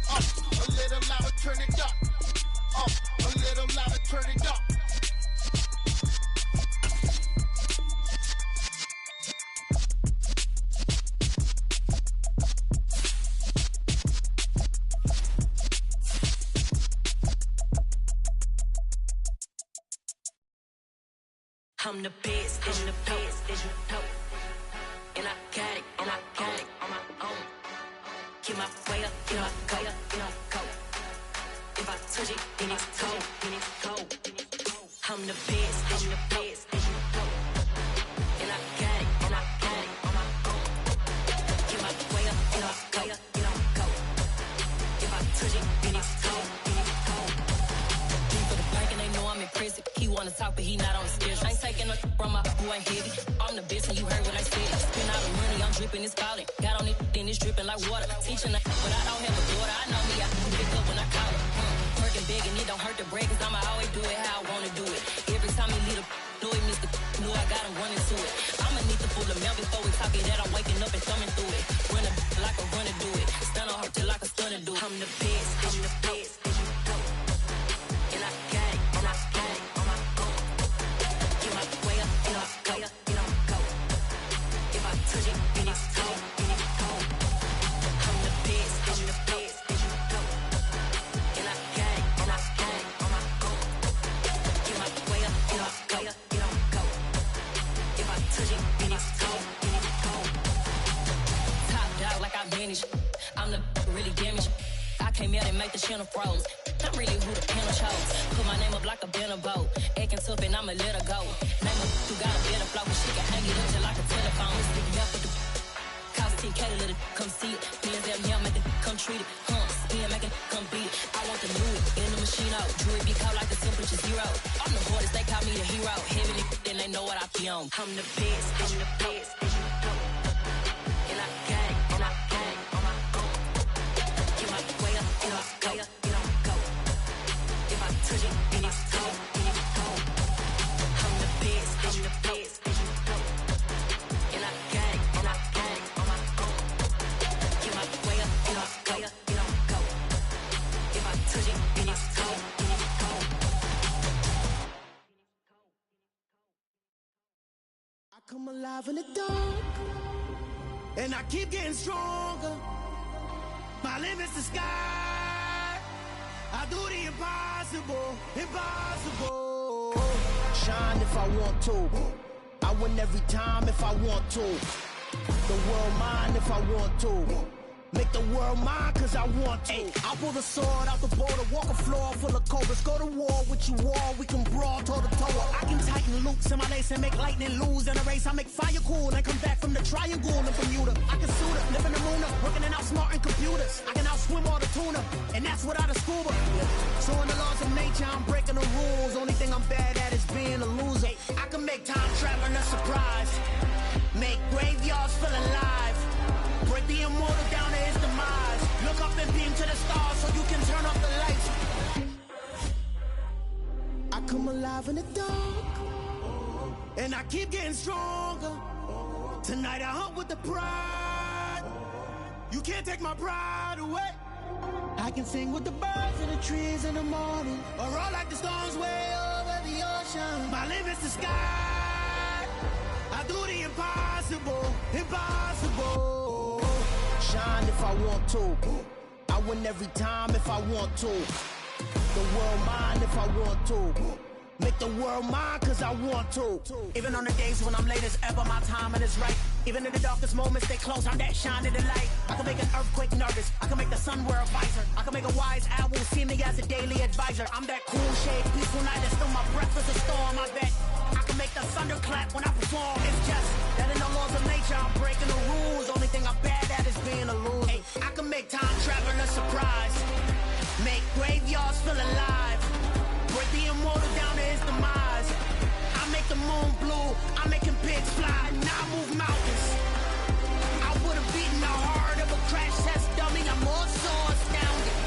a little louder, turn it up, a little louder, turn it up.
I'm the best, as you know. And I got it, on my own. Get my way up, get my go. If I touch it, then it's cold. I'm the best, as you know. And I got it, on my own. Get my way up, get my go. If I touch it, then it's cold. For the bank and they know I'm in prison. He wanna talk, but he not on the schedule. I ain't taking no from my boy heavy. I'm the best and you heard what I said. Spend all the money, I'm dripping, it's falling. Got on it, then it's dripping like water. Teaching but I don't have a daughter. I know me, I can pick up when I call it. Working big and it don't hurt to break, cause I'ma always do it how I wanna do it. Every time he lead a know it, Mr. Know I got him running to it. I'ma need the full of milk before we talk it that I'm waking up and thumbing through it. Run like a runner do it. Stun on her till like a stunner do it. I'm the best, as you know. And I got it, on my own. Get my way up, get my go. If I touch it, then it's cold. I'm the best, as you know. And I got it, on my own. Get my way up, get my go. If I touch it, then it's cold. Top dog like I manage. I'm the really damaged. I came out and make the channel froze. I'm really who the panel chose. Put my name up like a banner boat. Acting tough and I'ma let her go. Name her who got a better flow, but she can hang it up just like a telephone. Stick up with the cost 10K to let it come see it. Me and them here make it come treat it. Spin make it come beat it. I want the new it in the machine out. Jewelry be cold like the temperature 0. I'm the hardest, they call me the hero. Heaven then they know what I be on. I'm the best, as you know. And I got it, on my own. Get my way up, get my go. If I touch it, then it's cold. I'm the best, as you know. And I got it, on my own. Get my way up, get my go. If I touch it, then it's cold.
I come alive in the dark, and I keep getting stronger. My limit's the sky. I do the impossible. Shine if I want to. I win every time if I want to. The world mine if I want to. Make the world mine cause I want to. I pull the sword out the border, walk a floor full of cobras. Go to war with you all, we can brawl toe to toe. I can tighten loops in my lace and make lightning lose in a race. I make fire cool and come back from the triangle in Bermuda. I can suit it, live in the moon, working and outsmarting computers. I can outswim all the tuna, and that's without a scuba. So in the laws of nature, I'm breaking the rules. Only thing I'm bad at is being a loser. I can make time traveling a surprise. Make graveyards feel alive. Break the immortal down to his demise. Look up and beam to the stars so you can turn off the lights. I come alive in the dark, and I keep getting stronger. Tonight I hunt with the pride. You can't take my pride away. I can sing with the birds and the trees in the morning, or roll like the storms way over the ocean. My limit's the sky. I do the impossible. Shine if I want to. I win every time if I want to. The world mine if I want to. Make the world mine cause I want to. Even on the days when I'm late as ever, my timing is right. Even in the darkest moments, stay close, I'm that shine in the light. I can make an earthquake nervous, I can make the sun wear a visor. I can make a wise owl see me as a daily advisor. I'm that cool shade, peaceful night, and still my breath is a storm, I bet. I can make the thunder clap when I perform. It's just that in the laws of nature, I'm breaking the rules. Only thing I'm bad at is being a loser. I can make time traveling a surprise. Make graveyards feel alive. Break the immortal down to his demise. I make the moon blue, I'm making pigs fly. Now I move mountains. I would've beaten the heart of a crash test dummy. I'm more so astounded.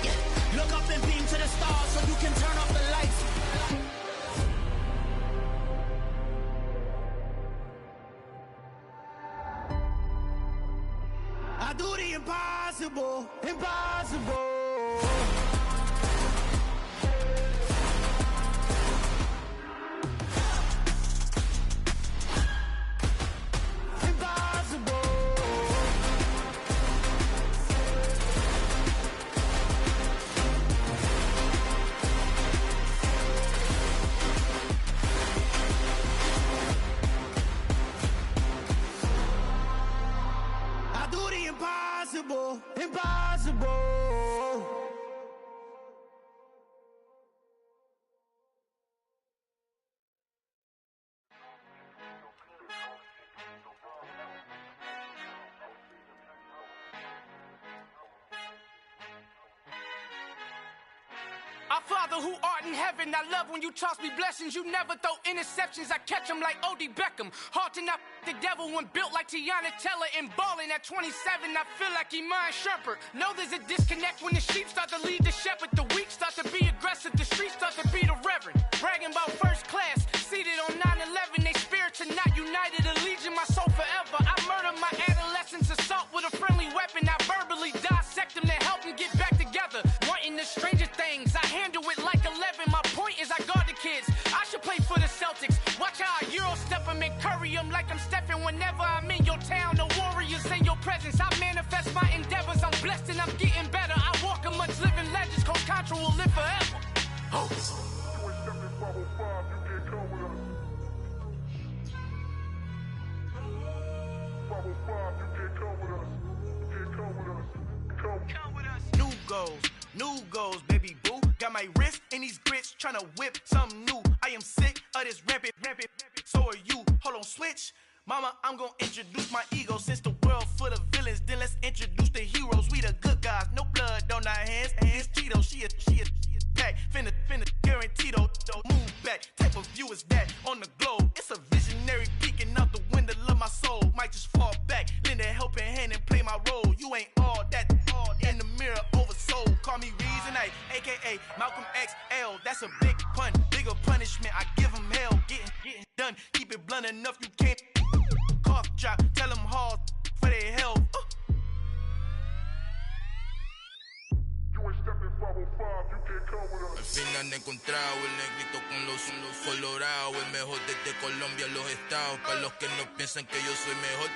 Yeah. Look up and beam to the stars so you can turn off the lights. I do the impossible.
Father who art in heaven, I love when you toss me blessings. You never throw interceptions, I catch them like O.D. Beckham. Hard to not the devil when built like Tiana Teller and balling at 27. I feel like Iman Shumpert. Know there's a disconnect when the sheep start to lead the shepherd. The weak start to be aggressive, the streets start to be the reverend. Bragging about first class, seated on 9/11. They spirits are not united, a legion, my soul forever. I murder my adolescence, assault with a friendly weapon. I verbally dissect them to help them get back together. Wanting the stranger things, I handle it like 11. My point is I guard the kids. I should play for the Celtics. Watch how I Euro step them and curry them like I'm stepping. Whenever I'm in your town, the Warriors in your presence. I manifest my endeavors. I'm blessed and I'm getting better. I walk amongst living legends. Coach Contra will live forever. Oh. New goals, baby boo. Got my wrist in these grits, tryna whip something new. I am sick of this rampant. So are you. Hold on, switch. Mama, I'm gonna introduce my ego. Since the world full of villains, then let's introduce the heroes. We the good guys, no blood on our hands. It's Tito, she a pack. Finna, guaranteed, move back. Type of view is that on the globe? It's a visionary peeking out the window of my soul. Might just fall back, lend a helping hand and play my role. You ain't all that in the mirror oversold. Call me Reasonite, aka Malcolm XL. That's a big pun, bigger punishment. I give him hell, getting done. Keep it blunt enough, you can't cough drop. Tell them hard for their health.
Al fin han encontrado el negrito con los colorados, el mejor desde Colombia, los estados. Para los que no piensan que yo soy mejor,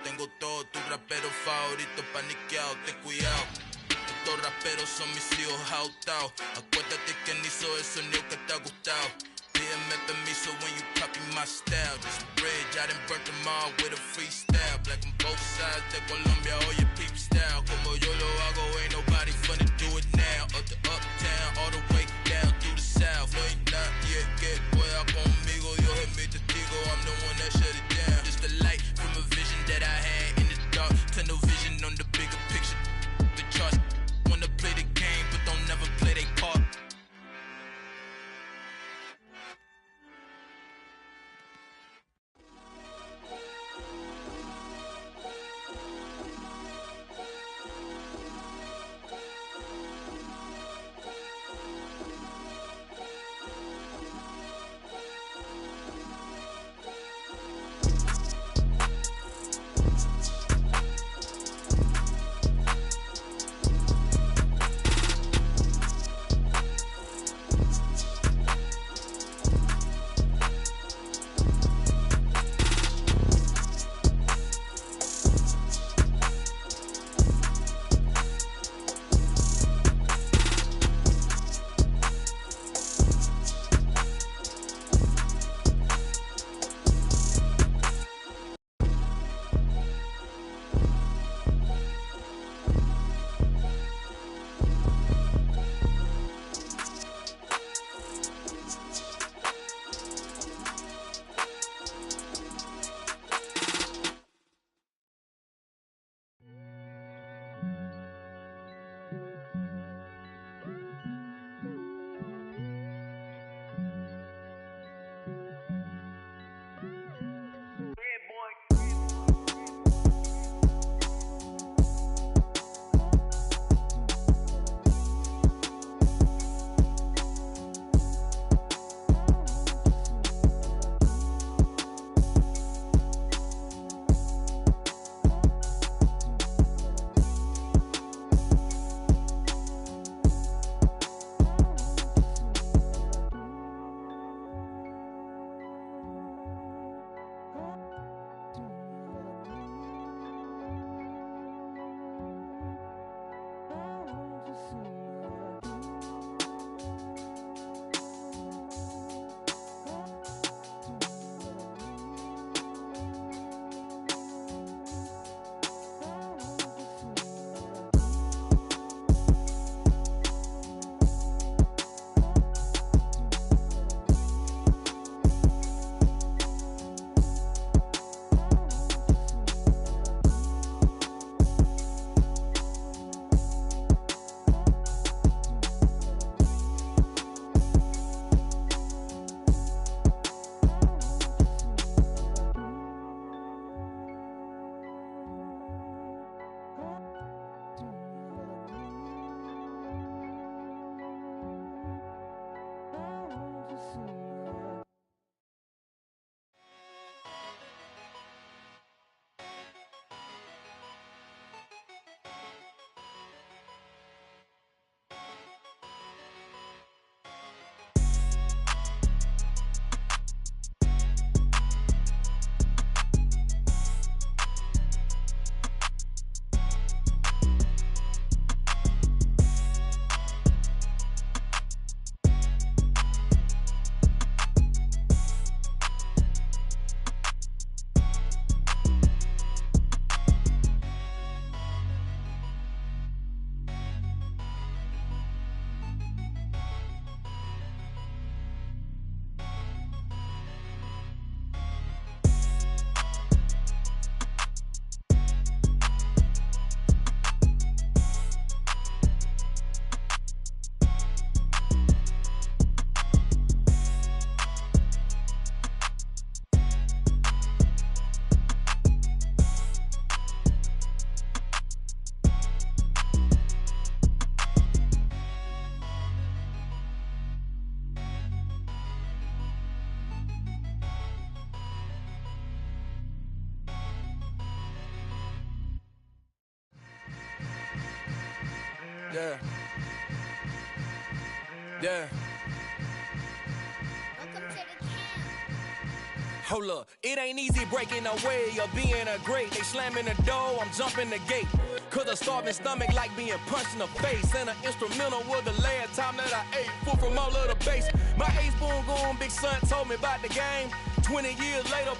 tengo todos tus raperos favoritos paniqueados, ten cuidado. Estos raperos son mis hijos jautados. Acuérdate que ni hizo el sonido que te ha gustado. Pídeme permiso when you copy my style. This bridge, I done burnt them all with a freestyle. Black on both sides de Colombia, oye peep style. Como yo lo hago, ain't nobody finna do it now. Up to uptown, all the way down through the south. No hay nadie que pueda conmigo. Dios es mi testigo, I'm the one that shut it down. Just a light from a vision that I had in the dark. Tunnel vision on the bigger picture. The charts wanna play the game, but don't never play their part.
Yeah. Yeah. Hold up, it ain't easy breaking away or being a great. They slamming the door, I'm jumping the gate. Cause a starving stomach like being punched in the face. And an instrumental was the last time that I ate. Food from all of the bass. My ace boom goon, big son told me about the game. 20 years later,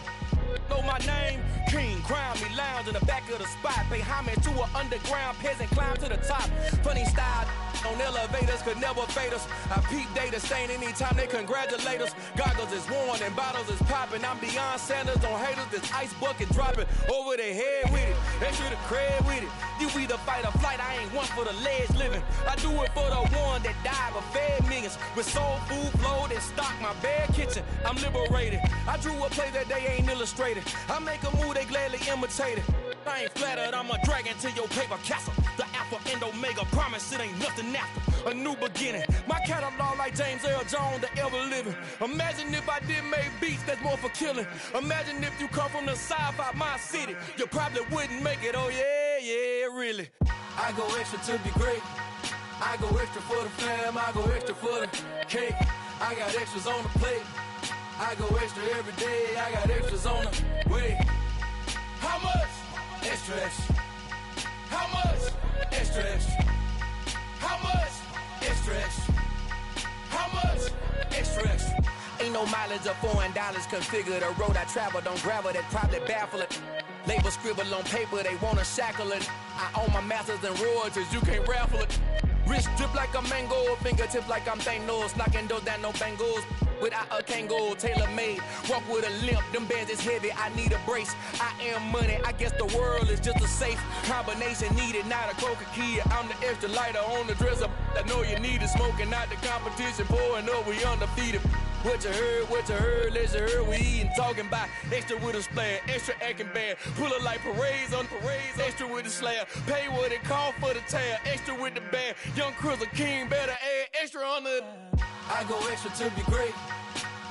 know my name. King, crown me, lounge in the back of the spot. Pay homage to an underground peasant, climb to the top. Funny style on elevators could never fade us. I peep data stain anytime they congratulate us. Goggles is worn and bottles is popping. I'm Deion Sanders on haters, this ice bucket dropping over their head with it. Extra the cred with it. You either fight or flight, I ain't one for the ledge living. I do it for the one that died but fed millions. With soul food flowed and stock my bad kitchen. I'm liberated. I drew a play that they ain't illustrated. I make a move, they gladly imitate it. I ain't flattered, I'm a dragon to your paper castle. The Alpha and Omega, promise it ain't nothing after. A new beginning. My catalog like James Earl Jones, the ever living. Imagine if I did make beats that's more for killing. Imagine if you come from the sci-fi, my city. You probably wouldn't make it, oh yeah, really. I go extra to be great. I go extra for the fam, I go extra for the cake. I got extras on the plate. I go extra every day, I got extras on the way. How much? Extra, extra. How much? Extra, extra. How much? Extra, extra. How much? Extra, extra. Ain't no mileage of $4 configure the road I travel. Don't gravel, that probably baffle it. Label scribble on paper, they wanna shackle it. I own my masters and royalties, you can't raffle it. Wrist drip like a mango, fingertips like I'm Thanos. Knocking those down, no bangles. Without a Kango, tailor-made. Walk with a limp, them bands is heavy, I need a brace. I am money, I guess the world is just a safe combination needed, not a coca key. I'm the extra lighter on the dresser. I know you need it, smoking out the competition, pouring up, we undefeated. What you heard, let's hear we eating, talking about extra with a splash, extra acting bad, pull it like parades on parades, extra with the slab, pay what it cost for the tab, extra with the band, young Cruz a king, better add extra on the. I go extra to be great,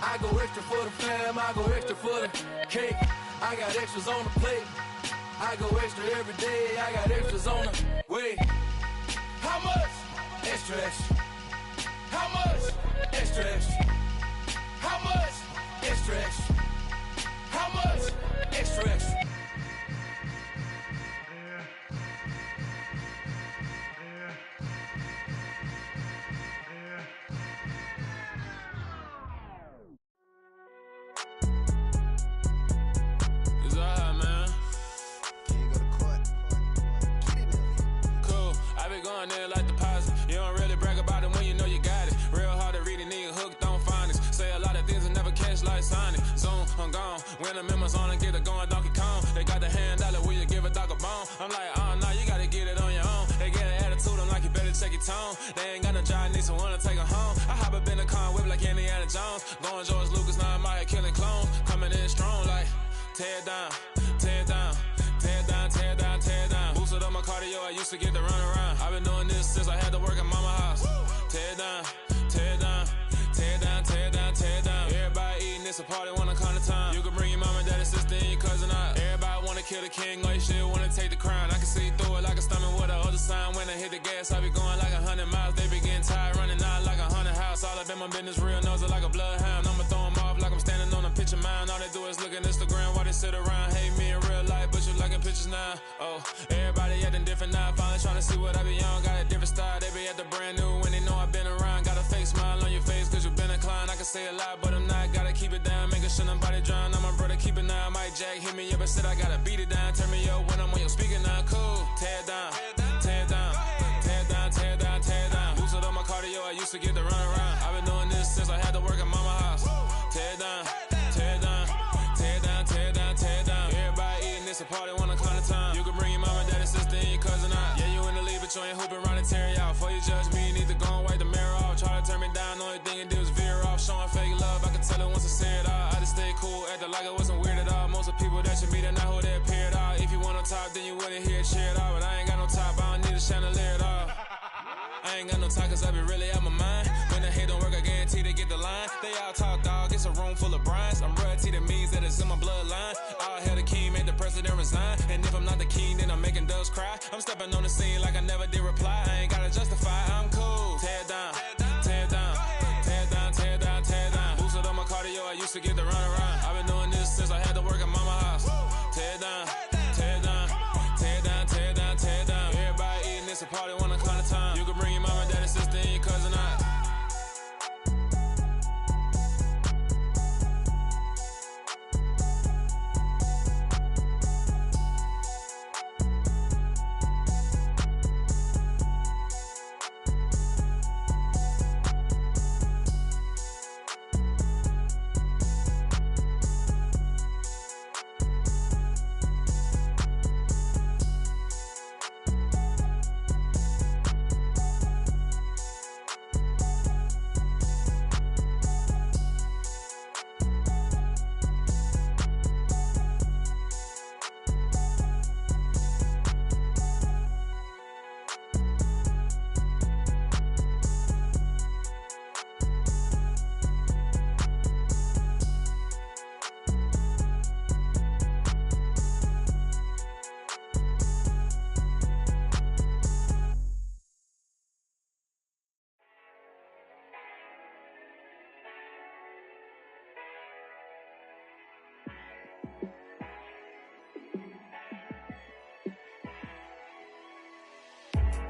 I go extra for the fam, I go extra for the cake, I got extras on the plate, I go extra every day, I got extras on the way. How much? Extra, extra. How much? Extra, extra. How much? Extra, extra. How much? Extra, extra.
It's alright, man.
Can you go to court? Get in there.
Cool. I been going there like deposit. You don't really brag about it when you know you got it. Real hard to read a nigga hooked on finance. Say a lot of things and never catch like Sonic. Zoom, I'm gone. When the members on and get it going Donkey Kong. They got the hand dollar, will you give a dog a bone? I'm like, oh no, you gotta get it on your own. They get an attitude, I'm like, you better check your tone. They ain't got no job, need someone to take her home. I hop up in the car, whip like Indiana Jones. Going George Lucas, now I'm out here killing clones. Coming in strong like, tear down, tear down. Tear down, tear down, tear down. Boosted up my cardio, I used to get to run around. I've been doing this since I had to work at mama house. Tear down, tear down, tear down, tear down, tear down. Everybody eating, it's a party, wanna come to time. You can bring your mama, daddy, sister, and your cousin out. Everybody wanna kill the king, or you shit wanna take the crown. I can see through it like a stomach with the other sign. When I hit the gas, I be going like 100 miles. They be getting tired, running out like 100 house. All up in my business, real nose like a bloodhound. I'ma throw them off like I'm standing on a picture mound. All they do is look at Instagram while they sit around. Hate me in real life, but you liking pictures now. Oh, everybody acting different now. Finally trying to see what I be on. Got a different style, they be at the brand new when they know I've been around. Got a fake smile on your face cause you been inclined. I can say a lot, but I'm not. Gotta keep it down, making sure nobody drown. I'm my brother, keep it now. Mike Jack hit me up and said I gotta beat it down. Turn me up when I'm on your speaker now. Cool, tear down, tear down, tear down, tear down, tear down. Boosted up my cardio, I used to get to run around. I've been doing this since I had to work at mama house. Tear down, tear down, tear down, tear down, tear down. Everybody eating, it's a party, wanna come to time. You can bring your mama, daddy, sister, and your cousin out. Yeah, you in the lead, but you ain't hooping around and tear you out. Before you judge me, you need to go and wipe the mirror off. Try to turn me down, only thing it did was veer off. Showing fake love, I can tell it once I say it all. I just stay cool, acting like it wasn't weird at all. Most of the people that you meet are not who they appear at all. If you want on top, then you wouldn't hear it cheer at all. But I ain't got no top, I don't need a chandelier at all. I ain't got no talk cause I be really out my mind. When the hate don't work, I guarantee they get the line. They all talk dog, it's a room full of brinds. I'm royalty, that means that it's in my bloodline. All hell the king, made the president resign. And if I'm not the king, then I'm making dubs just cry. I'm stepping on the scene like I never did reply. I ain't gotta justify, I'm cool. Tear down, tear down, tear down, tear down, tear down. Boosted on my cardio, I used to get the run around. I've been doing this since I had to work at mama house. Tear down, tear down, tear down, tear down, tear down. Everybody eating, it's a party, one o'clock time. You can bring your mama, daddy, sister, and your cousin out.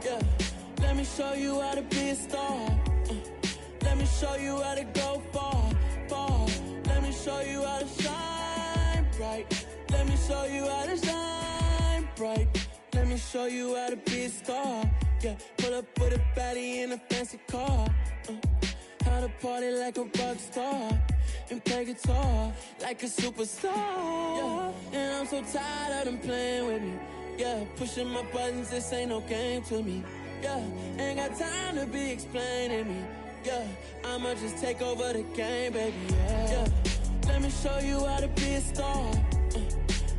Yeah, let me show you how to be a star. Let me show you how to go far, far. Let me show you how to shine bright. Let me show you how to shine bright. Let me show you how to be a star. Yeah, pull up with a baddie in a fancy car. How to party like a rock star and play guitar like a superstar. Yeah, and I'm so tired of them playing with me. Yeah, pushing my buttons, this ain't no game to me. Yeah, ain't got time to be explaining me. Yeah, I'ma just take over the game, baby. Yeah, let me show you how to be a star.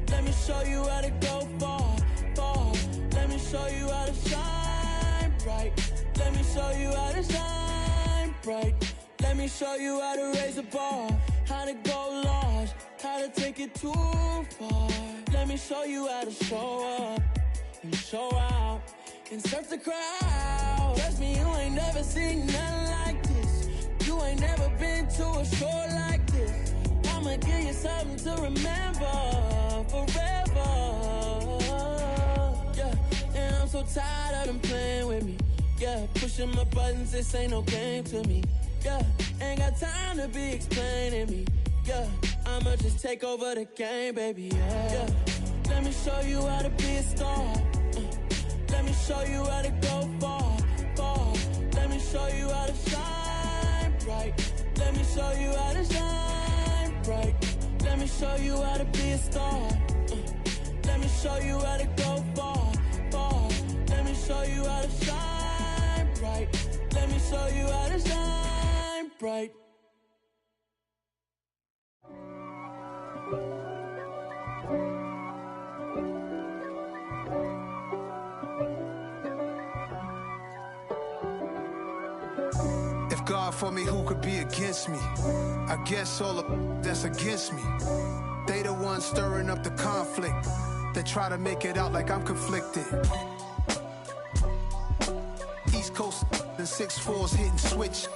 Let me show you how to go far, far. Let me show you how to shine bright. Let me show you how to shine bright. Let me show you how to raise a bar, how to go large, how to take it too far. Let me show you how to show up and show out and surf the crowd. Trust me, you ain't never seen nothing like this. You ain't never been to a show like this. I'ma give you something to remember forever. Yeah, and I'm so tired of them playing with me. Yeah, pushing my buttons, this ain't no game to me. Yeah, ain't got time to be explaining me. Yeah, I'ma just take over the game, baby. Yeah, let me show you how to be a star. Let me show you how to go far, far. Let me show you how to shine bright. Let me show you how to shine bright. Let me show you how to be a star. Let me show you how to go far, far. Let me show you how to shine bright. Let me show you how to shine bright.
If God for me, who could be against me? I guess all of that's against me. They the ones stirring up the conflict. They try to make it out like I'm conflicted. East Coast and 6'4's hitting switch.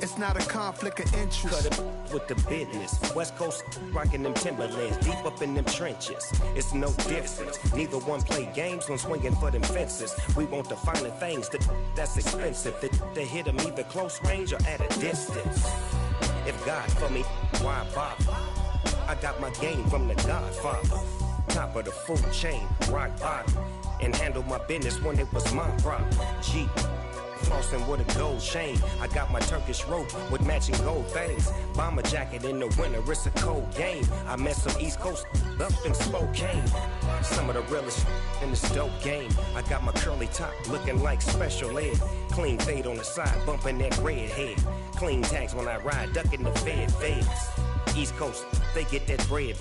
It's not a conflict of interest.
Cut it with the business. West Coast rocking them Timberlands, deep up in them trenches. It's no difference. Neither one play games when swinging for them fences. We want the finer things that's expensive. They hit them either close range or at a distance. If God for me, why bother? I got my game from the Godfather. Top of the food chain, rock bottom. And handle my business when it was my problem. G. Flossing with a gold chain. I got my Turkish rope with matching gold things. Bomber jacket in the winter, it's a cold game. I met some East Coast up in Spokane. Some of the realest in this dope game. I got my curly top looking like special ed. Clean fade on the side, bumping that red head. Clean tags when I ride, ducking the feds. East Coast, they get that bread.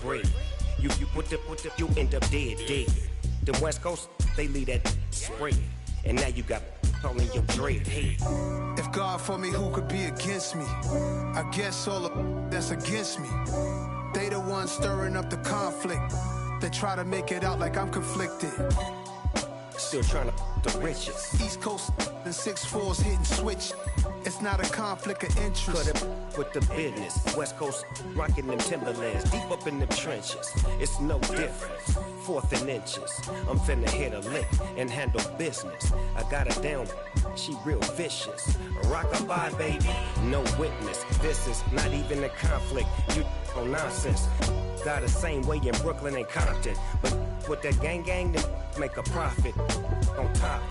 You you end up dead. The West Coast, they leave that spread. And now you got all in your dread head.
If God for me, who could be against me? I guess all of that's against me. They the ones stirring up the conflict. They try to make it out like I'm conflicted.
still trying to the riches.
East Coast and 6'4s hitting switch. It's not a conflict of interest.
Cut it with the business. West Coast rocking them Timberlands, deep up in them trenches. It's no different. 4th and inches. I'm finna hit a lick and handle business. I got her down, she real vicious. Rock-a-bye, baby, no witness. This is not even a conflict. You on nonsense. Got the same way in Brooklyn and Compton, but with that gang, then make a profit. On top,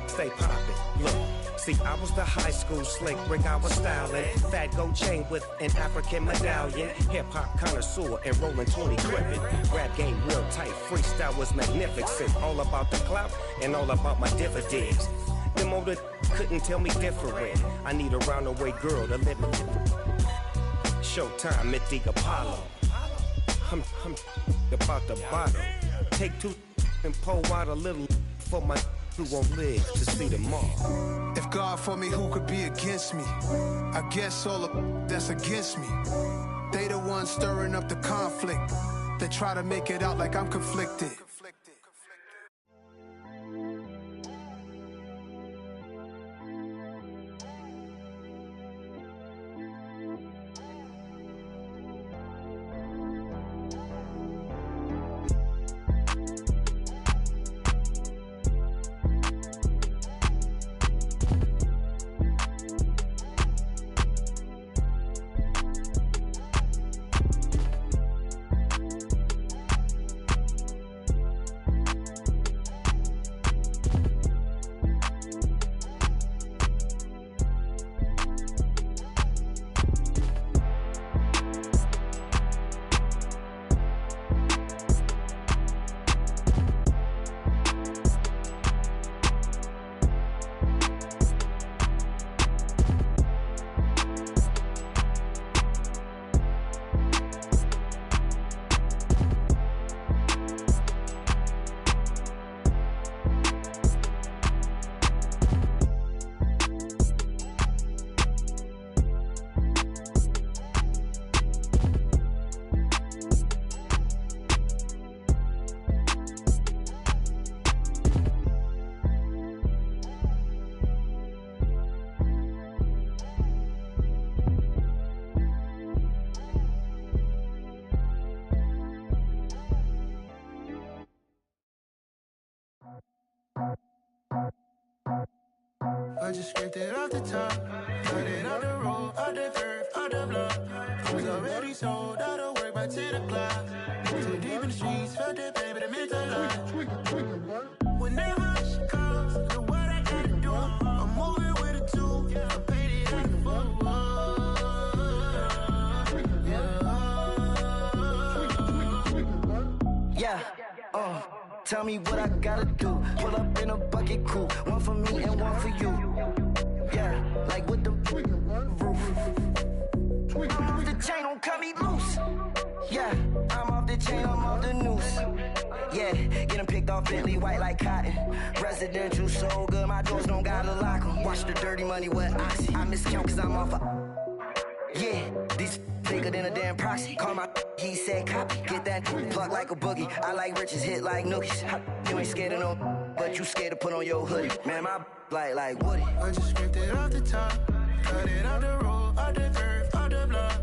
stay poppin'. Look. See, I was the high school slick Rick, I was styling. Fat gold chain with an African medallion. Hip-hop connoisseur and rolling 20 gripping. Rap game real tight, freestyle was magnificent. All about the clout and all about my dividends. Them older couldn't tell me different. I need a round-the-way girl to live in. Showtime at the Apollo. I'm about the bottle. Take 2 and pour out a little for my who won't live to see tomorrow.
If God for me, who could be against me? I guess all of that's against me. They the ones stirring up the conflict. They try to make it out like I'm conflicted.
I just scraped it off the top, got it out the road, out the curve, out the block. I was already sold out of work by 10 o'clock. Too deep in the streets, felt that pain, but it meant a lot. Whenever she calls, the what I gotta do, I'm moving with a 2. I paid it out the book.
Yeah, tell me what I gotta do. Pull up in a bucket crew, one for me and one for you. Yeah, like with the roof. I'm off the chain, don't cut me loose. Yeah, I'm off the chain, I'm off the noose. Yeah, getting picked off Bentley, white like cotton. Residential so good, my doors don't gotta lock 'em. Watch the dirty money with oxy. I miscount cause I'm off yeah, these bigger than a damn proxy. Call my he said copy. Get that plug like a boogie. I like riches, hit like nookies. You ain't scared of no, but you scared to put on your hoodie. Man, my like Woody.
I just scraped it off the top, cut it out the road, out the curve, out the block.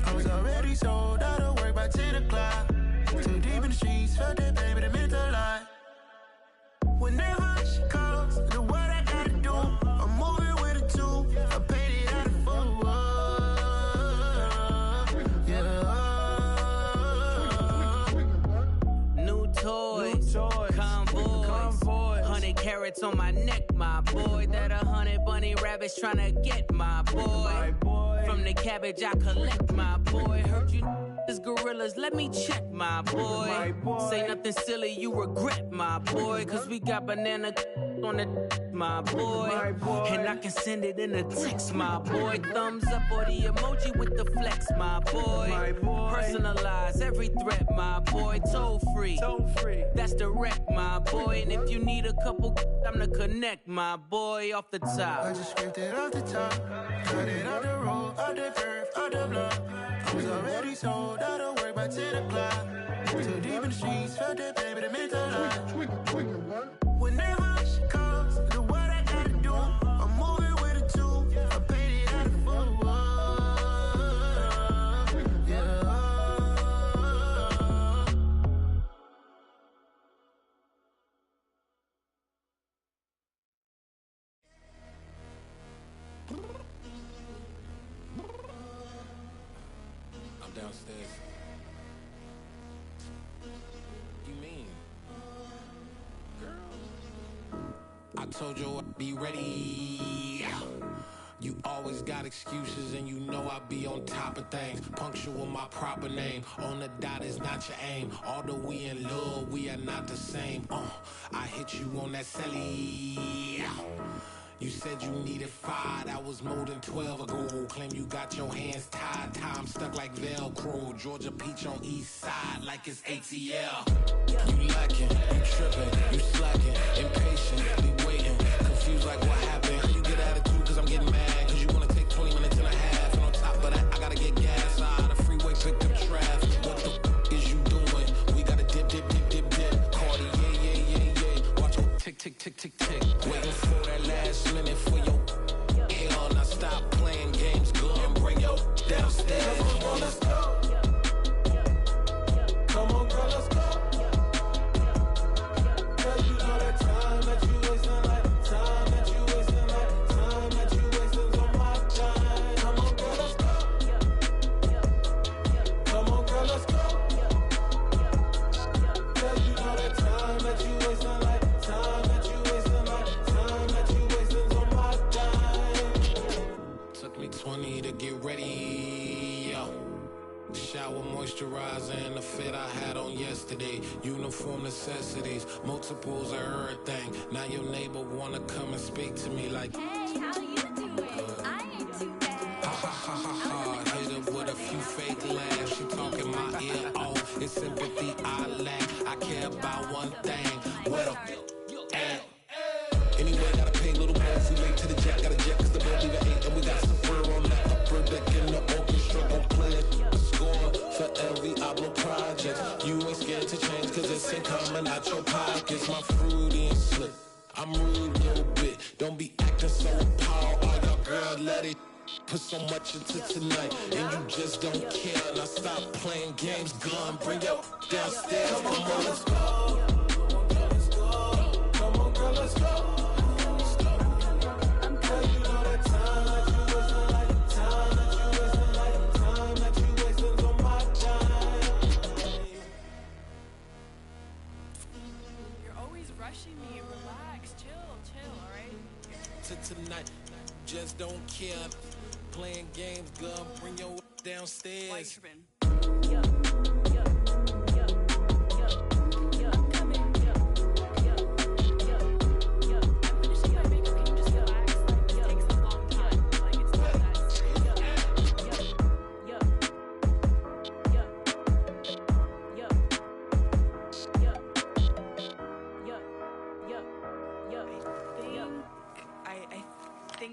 I was already sold out of work by 10 o'clock. Too deep in the streets, felt that pain, but it meant a lot. Whenever she calls, the what I gotta do, I'm moving with a 2. I paid it out of full.
Toys, convoy, 100 carats on my neck, my boy. That 100 bunny rabbits tryna get my boy. From the cabbage I collect, my boy. Heard you is gorillas, let me check, my boy. Say nothing silly, you regret, my boy. Cause we got banana on the my boy. And I can send it in a text, my boy. Thumbs up or the emoji with the flex, my boy. Personalize every threat, my boy. Toll free. That's direct, my boy. And if you need a couple, I'm the connect, my boy. Off the top.
I just scraped it off the top, cut it out the road, out the curve, out the block. I was already sold out of work by 10 o'clock. Too deep in the streets, felt that pain, but it meant a lot. Whenever
downstairs. You mean? Girl, I told you I'd be ready. You always got excuses and you know I be on top of things. Punctual my proper name. On the dot is not your aim. Although we in love, we are not the same. I hit you on that celly. You said you needed 5, that was more than 12 ago. Claim you got your hands tied, time stuck like Velcro. Georgia Peach on east side like it's ATL. You lacking, you tripping, you slacking, impatient, be waiting, confused like what happened. How you get attitude cause I'm getting mad, cause you wanna take 20 minutes and a half. And on top of that, I gotta get gas out of the freeway, pick up traffic. What the is you doing? We gotta dip, dip, dip, dip, dip. Cardi, yeah. Watch your tick, tick, tick, tick, tick. Waiting for that last minute for your hell. Now stop playing games, go and bring your downstairs. Come on, let's go. Come on, girl, let's go. Cause you know that time that you wasting, like time that you wasting, like time that you wasting on my time. Come on, girl, let's go. Come on, girl, let's go. Cause you know that time that you wasting, like time that you wasting, like time that you wasting on my time. Took me 20 to get ready, yo. Shower, moisturizer, and the fit I had on yesterday. Uniform necessities, multiples of everything. Now your neighbor wanna come and speak to me like, hey, how you doing? I ain't too bad. Ha ha ha ha ha. Hit her with a few fake laughs. She talking my ear off. It's sympathy I lack. I care about one thing. Well, and anyway, gotta pay a little more if we late to the jet. Got a jet cause the boat leave at 8. And we got some fur on that upper deck in the orchestra. Gon' play it. For every Oblo project, you ain't scared to change cause it's ain't coming out your pockets. My fruity and slick, I'm rude a little bit. Don't be acting so appalled. All y'all girl, let it put so much into tonight and you just don't care. Now stop playing games, gun, bring your downstairs. Come on, let's go. Come on, girl, let's go.
Me, relax, chill, alright?
To tonight, just don't care. Playing games, gun, bring your downstairs.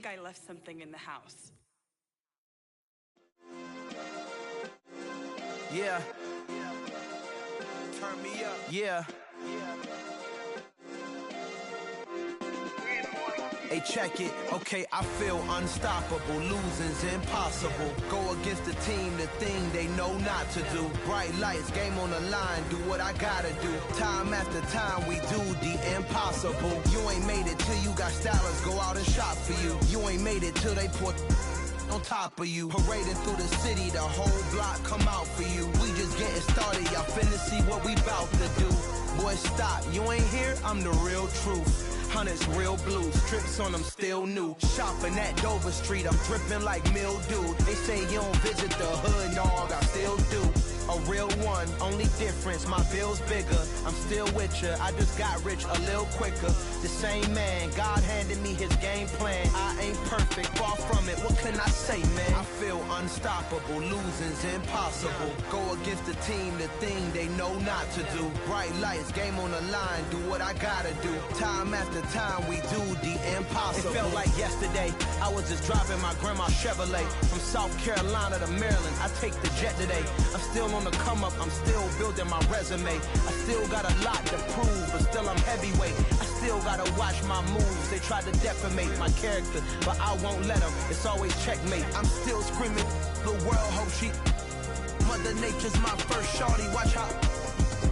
I left something in the house.
Yeah. Turn me up. Yeah. Hey, check it. Okay, I feel unstoppable. Losing's impossible. Go against the team, the thing they know not to do. Bright lights, game on the line, do what I gotta do. Time after time, we do the impossible. You ain't made it till you got stylers go out and shop for you. You ain't made it till they put on top of you. Parading through the city, the whole block come out for you. We just getting started, y'all finna see what we bout to do. Boy, stop, you ain't here, I'm the real truth. Hunters, real blue, strips on them still new. Shopping at Dover Street, I'm dripping like mildew. They say you don't visit the hood, dog, I still do. A real one, only difference, my bill's bigger. I'm still with ya, I just got rich a little quicker. The same man, God handed me his game plan. I ain't perfect, far from it, what can I say, man? I feel unstoppable, losing's impossible. Go against the team, the thing they know not to do. Bright lights, game on the line, do what I gotta do. Time after time, we do the impossible. It felt like yesterday, I was just driving my grandma's Chevrolet. From South Carolina to Maryland, I take the jet today. I'm still on the come up, I'm still building my resume. I still got a lot to prove, but still I'm heavyweight. I still gotta watch my moves. They tried to defamate my character, but I won't let them. It's always checkmate. I'm still screaming, the world hope she. Mother Nature's my first shorty, watch how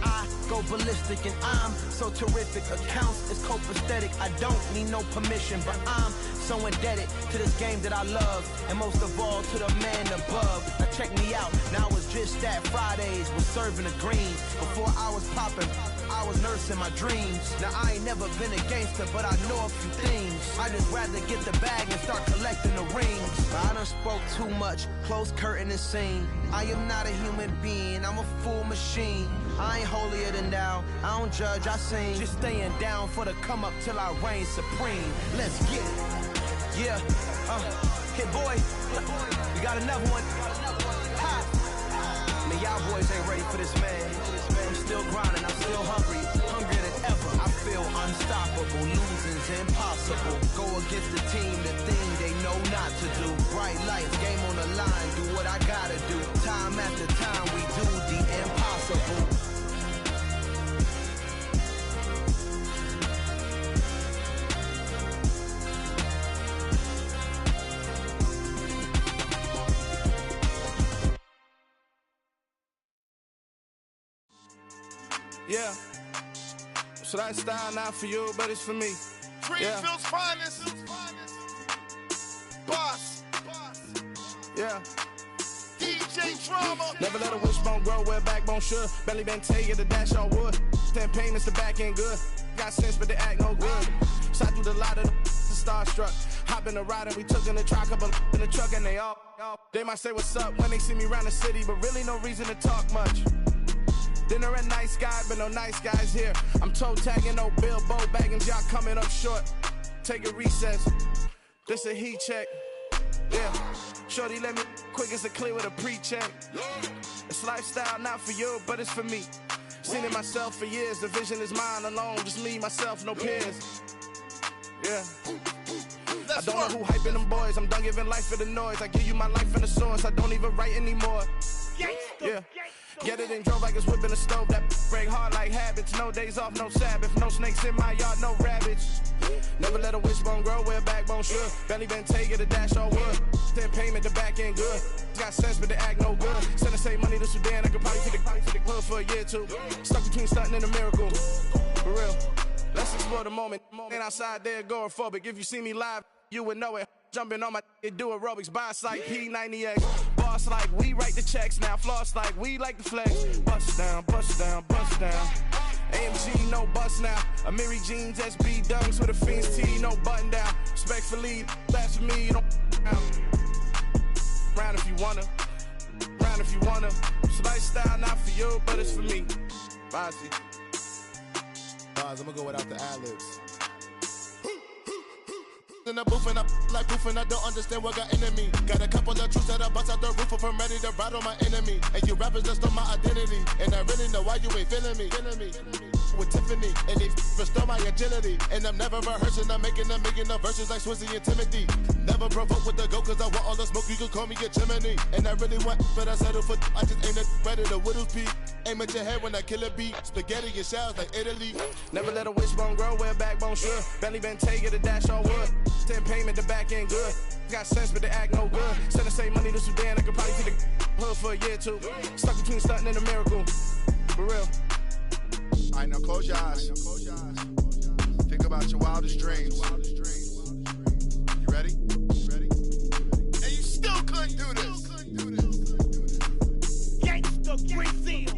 I go ballistic and I'm so terrific. Accounts is copacetic, I don't need no permission, but I'm so indebted to this game that I love, and most of all to the man above. Now check me out, now I was just
that Fridays was serving the greens. Before I was popping, I was nursing my dreams. Now I ain't never been a gangster, but I know a few things. I just rather get the bag and start collecting the rings. But I done spoke too much, close curtain and scene. I am not a human being, I'm a full machine. I ain't holier than thou, I don't judge, I sing. Just staying down for the come up till I reign supreme. Let's get it. Yeah, hit boy, we got another one. Ha! Man, y'all boys ain't ready for this, man. I'm still grinding, I'm still hungry, hungrier than ever. I feel unstoppable, losing's impossible. Go against the team, the thing they know not to do. Bright lights, game on the line, do what I gotta do. Time after time, we do the impossible.
Yeah, so that style not for you, but it's for me.
Greenfield's finest. Boss.
Yeah.
DJ Drama.
Never let a wishbone grow where backbone should. Belly been taking the dash on wood. 10 payments, the back end good. Got sense, but they act no good. Shot through the lot of the starstruck. Hop in the ride and we took in the truck, couple in the truck and they all. They might say what's up when they see me around the city, but really no reason to talk much. Dinner at nice guy, but no nice guys here. I'm toe tagging, no Bilbo bagging, y'all coming up short. Take a recess. This a heat check. Yeah. Shorty let me quick as a clear with a pre-check. It's lifestyle not for you, but it's for me. Seen it myself for years. The vision is mine alone. Just me, myself, no peers. Yeah. I don't know who hyping them boys. I'm done giving life for the noise. I give you my life in the source. I don't even write anymore. Yeah. Get it and drove like it's whipping a stove. That break hard like habits. No days off, no Sabbath. No snakes in my yard, no rabbits. Never let a wishbone grow where backbone should. Belly been taking the dash on wood. 10 payment, the back end good. Got sense, but they act no good. Send the same money to Sudan. I could probably take the hood for a year or two. Stuck between stunting and a miracle. For real. Let's explore the moment. Ain't outside there agoraphobic. If you see me live, you would know it. Jumping on my do aerobics, boss like P90X. Boss like we write the checks now. Floss like we like the flex. Bust down, bust down, bust down. AMG, no bust now. Amiri jeans, SB dunks with a Fiends T, no button down. Respectfully, that's for me, you don't round if you wanna. Round if you wanna. It's lifestyle not for you, but it's for me. Bossy.
Bars, I'm gonna go without the ad-libs. In the booth and I like proof and I don't understand what got into me. Got a couple of truths that I bust out the roof if I'm ready to ride on my enemy. And you rappers just stole my identity, and I really know why you ain't feeling me. With Tiffany, and they restore my agility. And I'm never rehearsing, I'm making a million of verses like Swizzy and Timothy. Never provoke with the go, cause I want all the smoke, you can call me a chimney. And I really want, but I settle for, I just ain't ready to Whittles Peak. Aim at your head when I kill a beat. Spaghetti and shells like Italy.
Never let a wishbone grow where backbone should. Belly been taking the dash on wood. 10 payment, the back end good. Got sense, but they act no good. Send the same money to Sudan, I could probably take the hood for a year or two. Stuck between stunting and a miracle. For real.
Alright, now close your eyes. Think about your wildest dreams. You ready? And you still couldn't do this. Gangsta Brazil.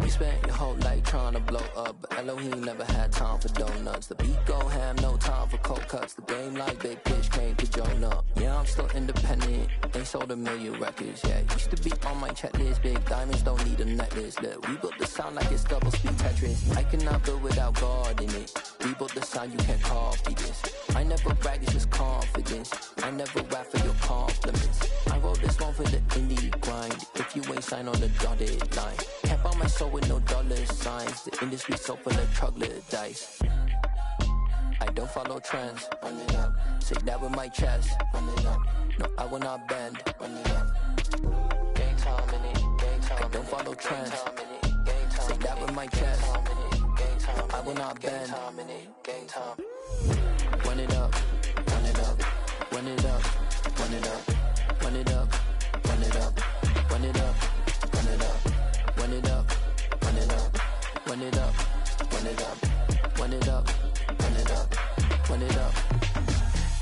You spent your whole life trying to blow up, but Elohim never had time for donuts. The beat go ham, no time for cold cuts. The game like Big Fish came to join up. Yeah, I'm still independent, ain't sold a million records yet. Used to be on my checklist, big diamonds don't need a necklace. Look, we built the sound like it's double speed Tetris. I cannot build without God in it. We built the sound, you can't copy this. I never brag, it's just confidence. I never rap for your compliments. I wrote this one for the indie grind. If you ain't signed on the dotted line, can't buy my soul with no dollar signs. The industry so full of troglodytes. I don't follow trends. Run it up. Say that with my chest. Run it up. No, I will not bend. Run it up. Gang time in it. Gang time. I don't follow trends. Say that with my chest. I will not bend. Gang time. Run it up. Run it up. Run it up. Run it up. Run it up. Run it up. Run it up. Run it up. Run it up. Run it up. Run it up. Run it up. Run it up. Run it up. Run it up.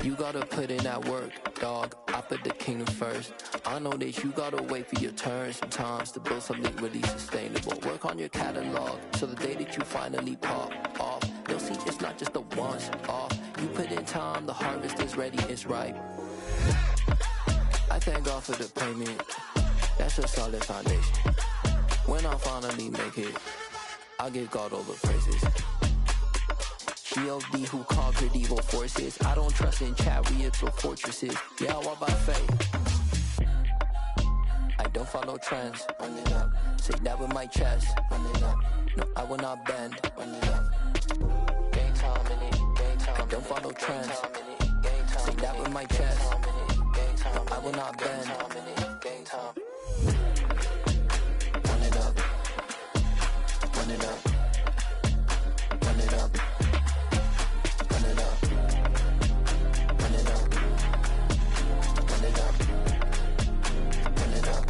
You gotta put in that work, dog. I put the kingdom first. I know that you gotta wait for your turn sometimes to build something really sustainable. Work on your catalog, so the day that you finally pop off, you'll see it's not just a once off. You put in time, the harvest is ready, it's ripe. I thank God for the payment. That's a solid foundation. When I finally make it, I'll give God all the praises. G.O.D. who conquered evil forces. I don't trust in chariots or fortresses. Yeah, I walk by faith. I don't follow trends. Run it up. Say that with my chest. Run it up. No, I will not bend. Run it up. Gang time in it. Gang time. I don't follow trends. Say that with my chest. No, I will not bend. Gang time. Run it up. Run it up. Run it up. Run it up. Run it up. Run it up. Run it up.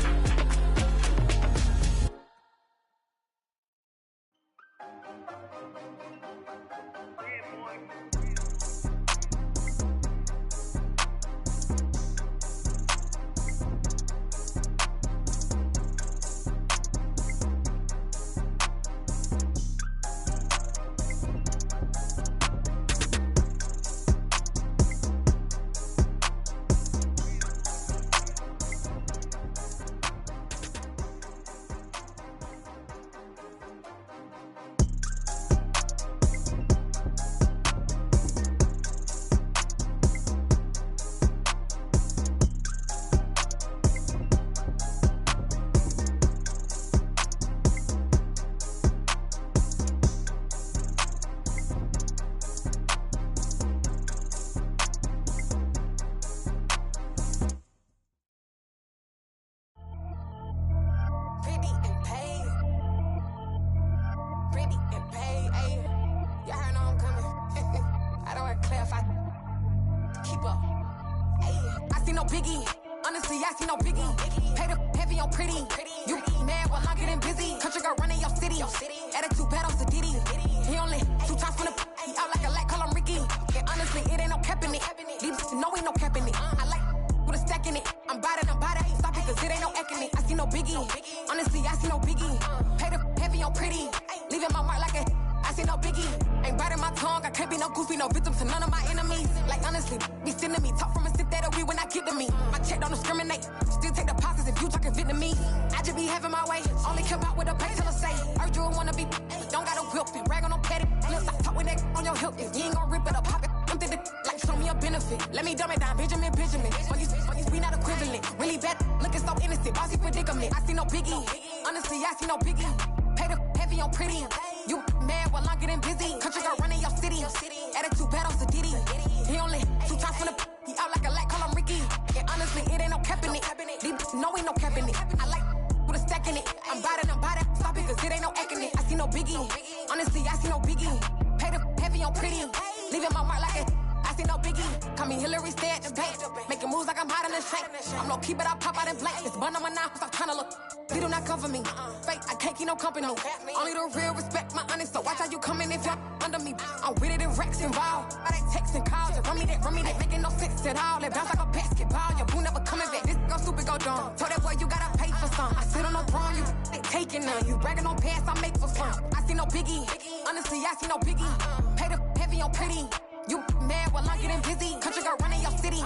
taking none. You bragging on past, I make for fun. I see no biggie. Honestly, I see no biggie. Pay the heavy on pretty. You mad while I'm getting busy. Country girl running your city.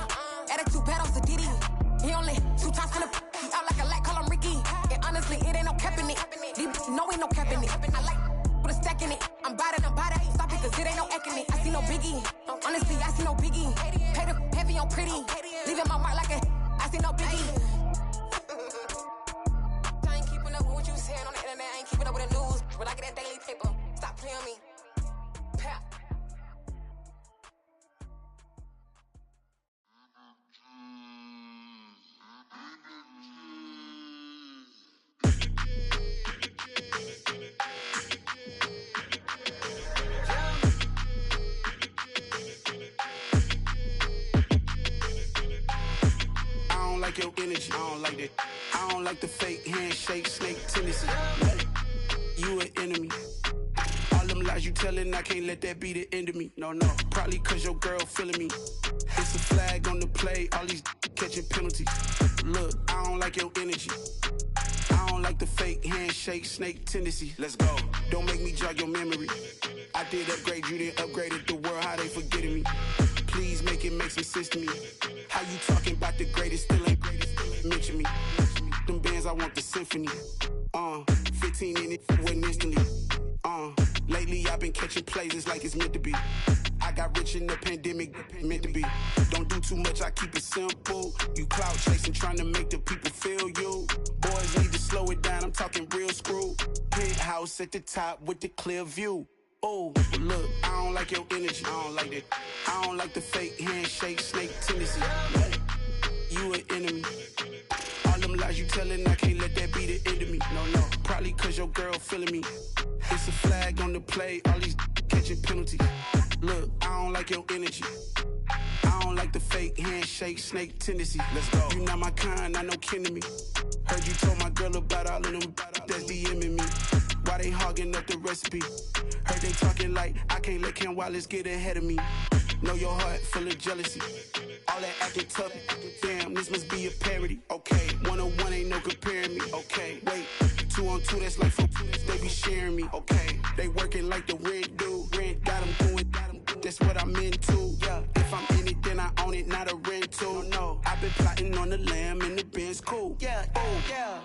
Attitude bad on Diddy. He only 2 times from the he out like a light, call him Ricky. And honestly, it ain't no cap in it. No, ain't no cap in it. I like with a stack in it. I'm bad, stop it, cause it ain't no acting it. I see no biggie. Honestly, I see no biggie. Pay the heavy on pretty. Leaving my mark like a I see no biggie. I ain't keeping up with what you saying on the internet. I ain't keeping up with the news. But I get that daily paper. Stop playing me. Pap.
Like your energy, I don't like that. I don't like the fake handshake, snake tendency. You an enemy. All them lies you telling, I can't let that be the end of me. No, probably cause your girl feeling me. It's a flag on the play, all these catching penalties. Look, I don't like your energy. I don't like the fake handshake, snake tendency. Let's go. Don't make me jog your memory. I did upgrade you, then upgraded the world, how they forgetting me. Please make it make some sense to me. How you talking about the greatest, still ain't greatest, mention me. Them bands, I want the symphony. 15 in it, wasn't instantly. Lately I've been catching plays, it's like it's meant to be. I got rich in the pandemic, meant to be. Don't do too much, I keep it simple. You clout chasing, trying to make the people feel you. Boys need to slow it down, I'm talking real screw. Penthouse at the top with the clear view. Oh, look, I don't like your energy, I don't like that. I don't like the fake handshake, snake tendency. You an enemy. All them lies you telling, I can't let that be the end of me. No, probably cause your girl feeling me. It's a flag on the play, all these catching penalties. Look, I don't like your energy. I don't like the fake handshake, snake tendency. Let's go. You not my kind, not no kin to me. Heard you told my girl about all of them that's DMing me. Why they hogging up the recipe? Heard they talking like I can't let Ken Wallace get ahead of me. Know your heart full of jealousy. All that acting tough, damn, this must be a parody. Okay, 101 ain't no comparing me. Okay, wait, 2 on 2, that's like 4 they be sharing me. Okay, they working like the rent do. Rent got them going, that's what I'm into. Yeah, if I'm in it, then I own it, not a rental. No, I've been plotting on the lamb and the Benz cool. Yeah, oh, yeah.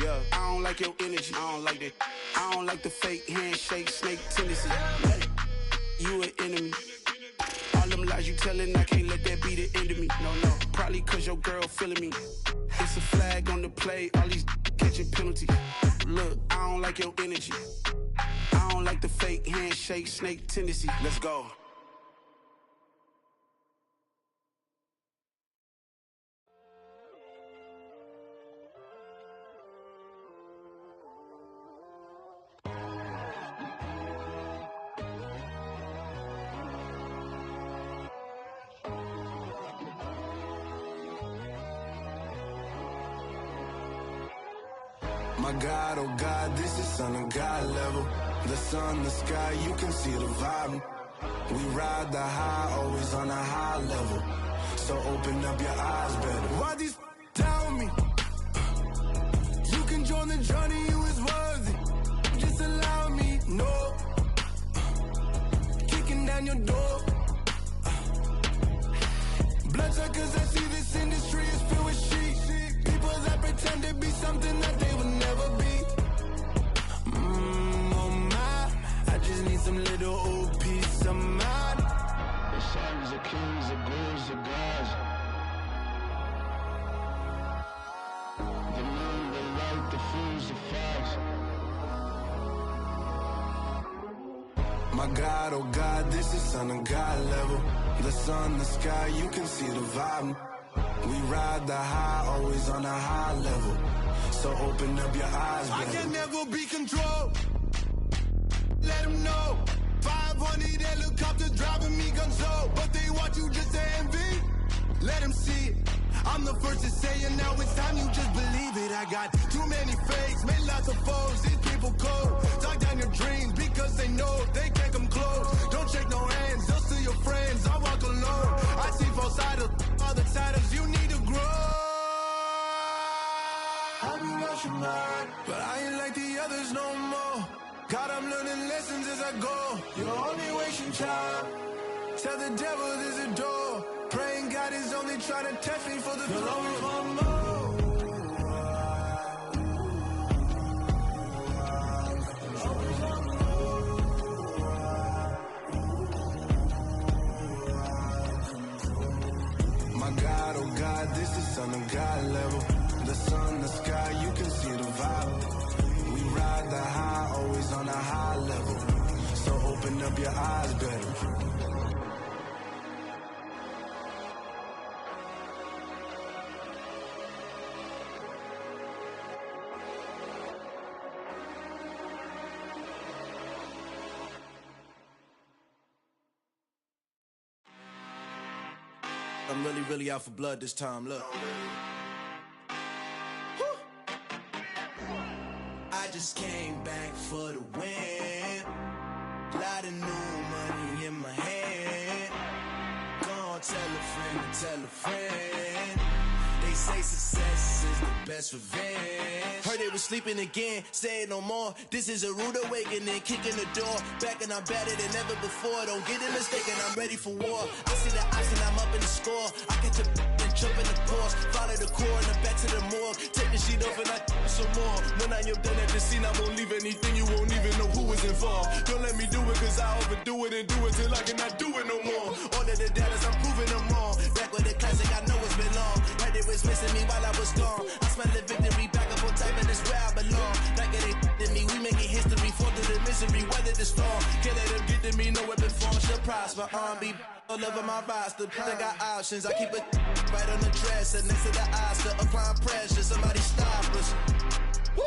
Yeah, I don't like your energy, I don't like that. I don't like the fake handshake, snake tendency. You an enemy. All them lies you telling, I can't let that be the end of me. No, probably cause your girl feeling me. It's a flag on the play, all these catching penalties. Look, I don't like your energy. I don't like the fake handshake, snake tendency. Let's go.
My God, oh God, this is Son of God level. The sun, the sky, you can see the vibe. We ride the high, always on a high level. So open up your eyes better. Why these tell me? You can join the journey, you is worthy. Just allow me, no. Kicking down your door. Bloodsuckers, I see this industry is filled with sheep. People that pretend to be something that they would never be. Oh my, I just need some little old peace of mind. The sons of kings, the bulls, the gods. The moon, the light, the fools, the facts. My God, oh God, this is Son of God level. The sun, the sky, you can see the vibe. We ride the high, always on a high level. So open up your eyes, baby. I can never be controlled. Let them know. 500 helicopters driving me gonzo. But they want you just to envy. Let them see it. I'm the first to say it, now it's time you just believe it. I got too many fakes, made lots of foes. These people cold. Talk down your dreams because they know they can't come close. Don't shake no hands, just to your friends. I walk alone. I see false idols, all the titles you need to grow.
lost your mind. But I ain't like the others no more. God, I'm learning lessons as I go. You're only wasting time. Tell the devil there's a door. Praying God is only trying to test me for the glory for more. My God, oh God, this is Son of God level. The sun, the sky, you can see the vibe. We ride the high, always on a high level. So open up your eyes better.
I'm really out for blood this time, look. I just came back for the win. Lot of new money in my hand. Gonna tell a friend to tell a friend. They say success is the best revenge. Heard they was sleeping again, say it no more. This is a rude awakening, kicking the door. Back and I'm better than ever before. Don't get it mistaken, I'm ready for war. I see the option, I'm up in the score. I get your and jump in the course. Follow the core and then back to the morgue. Take the sheet off and I some more. When I am done at the scene, I won't leave anything. You won't even know who is involved. Don't let me do it, cause I overdo it and do it till I cannot do it no more. All of the doubters, I'm proving them wrong. Back with the classic, I know it's been long. Heard it was missing me while I was gone. I smell the victory, back up on time, and it's where I belong. Like it ain't to me, we making history. Fall through the misery, weather the storm. Can't let them get to me, no weapon form shall prosper. R&B all over my roster. I got options, I keep it right on the dresser. Next to the Oscar, applying pressure, somebody stop us. Woo!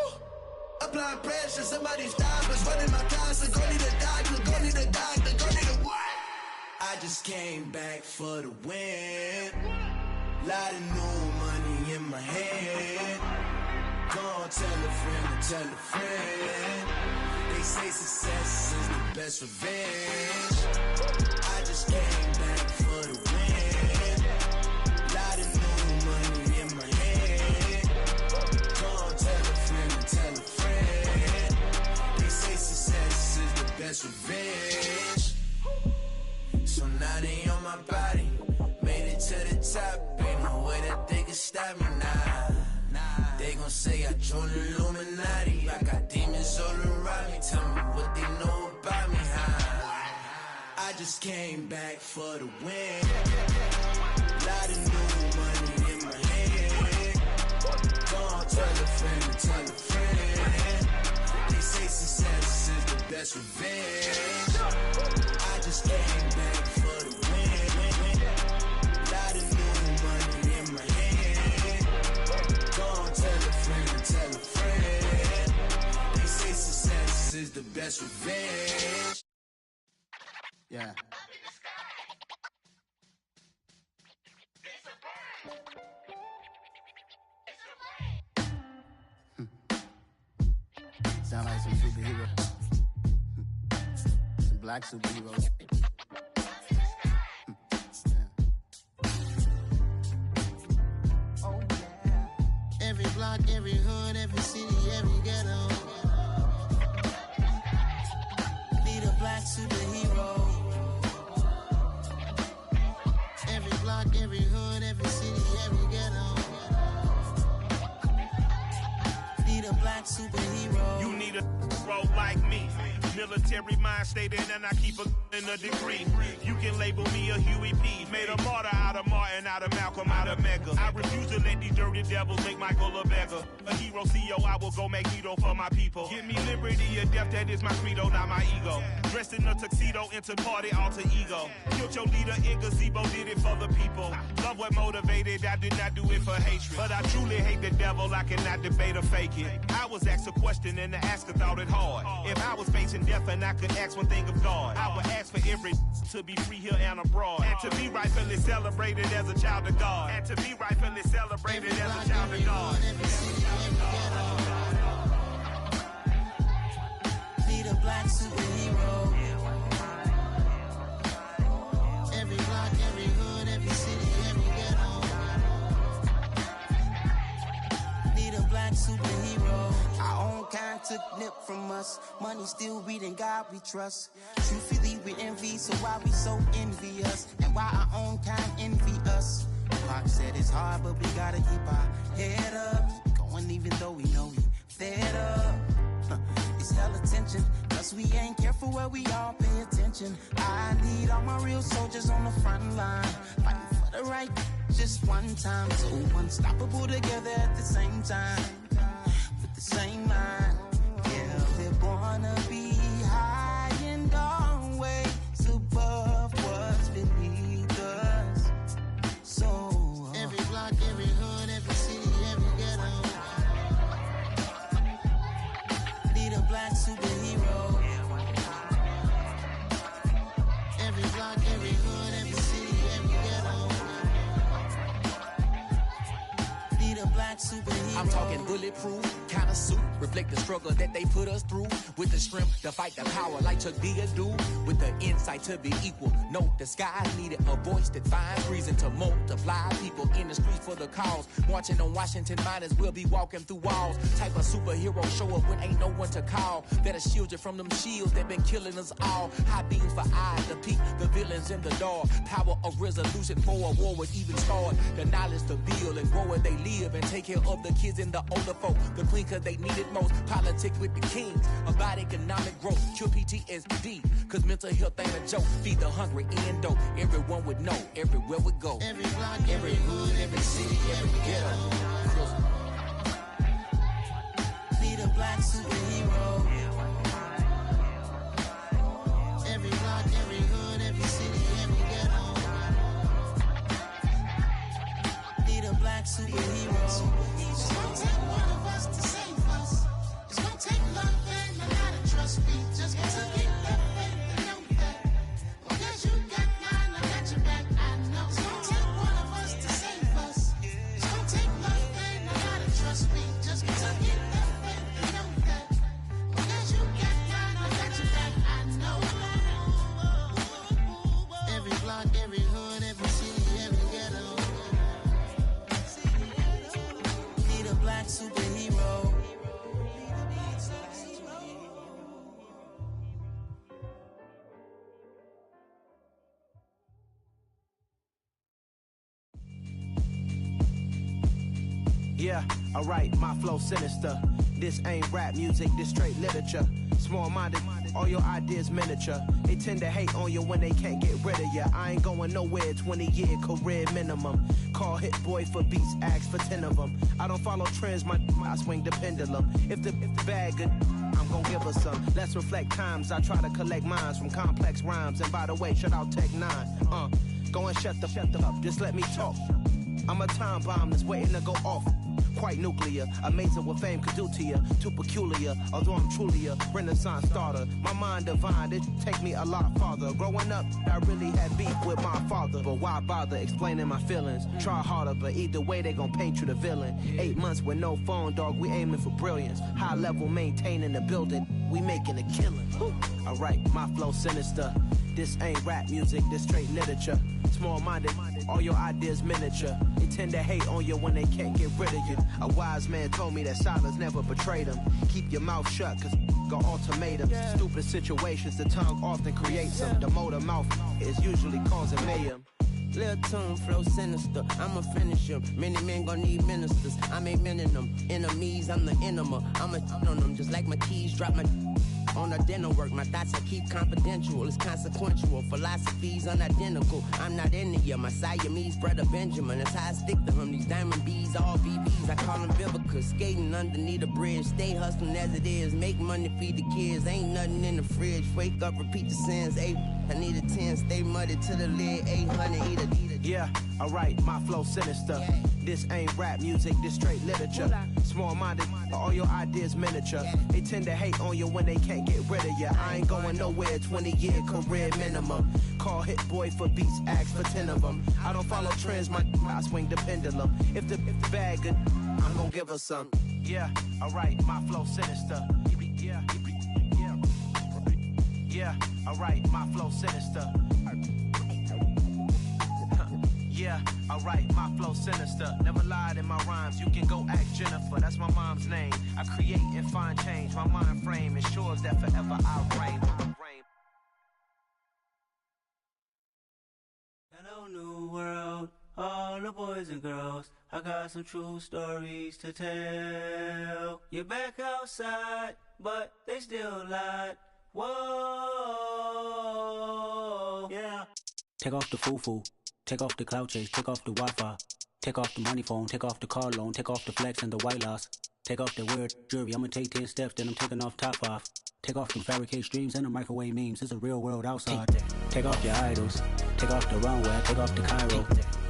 Applying pressure, somebody stop us. Running my constant, go need a doctor, go need a doctor, go need a what? I just came back for the win. Lot of new money in my hand. Gonna tell a friend to tell a friend. They say success is the best revenge. I just came back for the win. Lot of new money in my hand. Gonna tell a friend to tell a friend. They say success is the best revenge. So now they on my body. Made it to the top. Ain't no way that they can stop me now. They gon' say I joined the Illuminati. I got demons all around me. Tell me what they know about me, huh? I just came back for the win. Lot of new money in my hand. Gonna tell a friend to tell a friend. They say success is the best revenge. I just came back for the win. Lot of new money in my hand. Gonna tell a friend to tell a friend. They say success is the best revenge.
Yeah. Sound like some superhero. Some black superheroes.
Oh yeah. Every block, every hood, every city, every ghetto. Need a black superhero. Every block, every hood, every city, every ghetto. Need a black superhero.
You need a role like me. Military mind stated, and I keep in a degree. You can label me a Huey P. Made a martyr out of Martin, out of Malcolm, out of Mega. I refuse to let these dirty devils make Michael a beggar. A hero CEO, I will go Magneto for my people. Give me liberty or death, that is my credo, not my ego. Dressed in a tuxedo, enter party, alter ego. Killed your leader in gazebo, did it for the people. Love what motivated, I did not do it for hatred. But I truly hate the devil, I cannot debate or fake it. I was asked a question and the asker thought it hard. If I was facing death and I could ask one thing of God, I would ask for every to be free here and abroad. And to be rightfully celebrated as a child of God. And to be rightfully celebrated as a child of God.
Need a black superhero. Every block, every hood, every city, every ghetto. Need a black superhero.
took nip from us. Money still reading God we trust. Truthfully we envy, so why we so envious? And why our own kind envy us? Pac said it's hard, but we gotta keep our head up. Going even though we know we fed up. It's hell attention, cause we ain't careful where we all pay attention. I need all my real soldiers on the front line, fighting for the right just one time. So unstoppable together at the same time, with the same mind. Yeah, we're gonna be high and always above what's beneath us. So
every block, every hood, every city, every ghetto
need a black superhero.
Every block, every hood, every city, every ghetto
need a black superhero.
I'm talking bulletproof kind of suit, reflect the struggle that they put us through. With the strength to fight the power like Chuck D do. With the insight to be equal. Note the sky needed a voice that finds reason to multiply. People in the streets for the cause. Marching on Washington miners will be walking through walls. Type of superhero show up when ain't no one to call. That'll shield you from them shields that been killing us all. High beams for eyes to peek the villains in the dark. Power of resolution for a war would even start. The knowledge to build and grow where they live and take care of the kids and the older folk. The queen cause they need it most. Politics with the kings. About economic growth. Cure PTSD. Cause mental health ain't a joke. Feed the hungry and dope. Everyone would know. Everywhere we go.
Every block, every hood, every city, every ghetto
need a black superhero.
Every block, every hood, every city, every ghetto
need a black superhero.
It's gonna take one of us to save us. It's gonna take love and a lot of trust. We just gotta get that faith and know that. Because you got mine, I got your back, I know. It's gonna take one of us to save us. It's gonna take love and a lot of trust. We just gotta get that faith and know that. Because you got mine, I got your back, I know. Every block, every hood, every city, every ghetto
need a black superhero.
Yeah, alright, my flow sinister. This ain't rap music, this straight literature. Small-minded, all your ideas miniature. They tend to hate on you when they can't get rid of you. I ain't going nowhere, 20-year career minimum. Call Hit Boy for beats, ask for 10 of them. I don't follow trends, I swing the pendulum. If the bag good, I'm gon' give her some. Let's reflect times, I try to collect minds from complex rhymes. And by the way, shout out Tech 9. Go and shut the up, just let me talk. I'm a time bomb that's waiting to go off. Quite nuclear, amazing what fame could do to you. Too peculiar, although I'm truly a renaissance starter. My mind divine, it take me a lot farther. Growing up, I really had beef with my father. But why bother explaining my feelings? Try harder, but either way they gon' paint you the villain. 8 months with no phone, dog, we aiming for brilliance. High level maintaining the building, we making a killing. Alright, my flow sinister. This ain't rap music, this straight literature. Small-minded, all your ideas miniature. They tend to hate on you when they can't get rid of you. A wise man told me that silence never betrayed him. Keep your mouth shut, cause got ultimatums. Stupid situations, the tongue often creates them. The motor mouth is usually causing mayhem.
Lil' tune, flow sinister, I'ma finish him. Many men gon' need ministers, I make men in them. Enemies, I'm the enema, I'ma on them. Just like my keys, drop my on a dinner work. My thoughts I keep confidential, it's consequential. Philosophies unidentical, I'm not into ya. My Siamese brother Benjamin, that's how I stick to him. These diamond bees, all BBs, I call them Vivica. Skating underneath a bridge, stay hustling as it is. Make money, feed the kids, ain't nothing in the fridge. Wake up, repeat the sins, I need a 10, stay muddy to the lid, 800, eat a.
Yeah, alright, my flow sinister. This ain't rap music, this straight literature. Small-minded, all your ideas miniature. They tend to hate on you when they can't get rid of you. I ain't going nowhere, 20-year career minimum. Call Hit Boy for beats, ask for 10 of them. I don't follow trends, I swing the pendulum. If the bag good, I'm gon' give her some. Yeah, alright, my flow sinister. Yeah, alright, my flow sinister. Yeah, alright, my flow sinister. Never lied in my rhymes, you can go ask Jennifer, that's my mom's name. I create and Fine change, my mind frame ensures that forever I'll reign.
Hello, new world, all the boys and girls. I got some true stories to tell. You're back outside, but they still lied. Whoa, yeah.
Take off the foo-foo, take off the cloud chase, take off the Wi-Fi, take off the money phone, take off the car loan, take off the flex and the white loss, take off the weird jewelry. I'ma take 10 steps, then I'm taking off top 5. Take off them fabricate streams and the microwave memes. It's a real world outside. Take off your idols, take off the runway, take off the Cairo,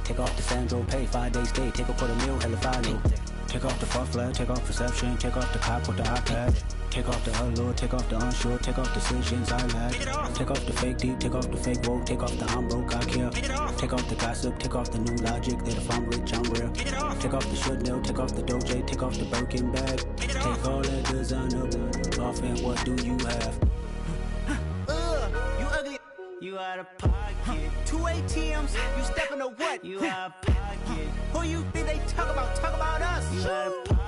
take off the Sandro pay, 5-day stay, take a $250,000, hella final. Take off the far flag, take off perception, take off the cop with the iPad. Take off the allure, take off the unsure, take off decisions I lack. Take off the fake deep, take off the fake woke, take off the I'm broke, I care. Take off the gossip, take off the new logic that if I'm rich, I'm real. Take off the should know, take off the Doja, take off the Birkin bag. Take all that designer off and what do you have?
You ugly. You out of pocket. 2 ATMs, you stepping to what? You out of pocket. Who you think they talk about? Talk about us. You out of pocket.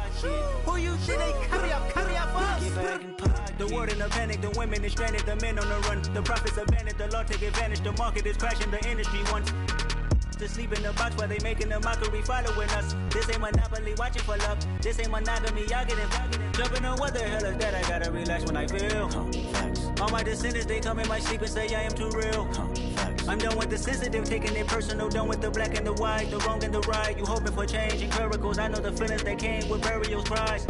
Who you think they carry up us? Get back in pocket.
The world in a panic, the women is stranded, the men on the run. The profits abandoned, the law take advantage, the market is crashing, the industry wants to sleep in the box while they making a mockery following us. This ain't Monopoly, watching for love. This ain't monogamy, y'all getting jumping on what the hell is that? I gotta relax when I feel. All my descendants, they come in my sleep and say I am too real. I'm done with the sensitive, taking it personal. Done with the black and the white, the wrong and the right. You hoping for change and miracles. I know the feelings that came with burials, cries.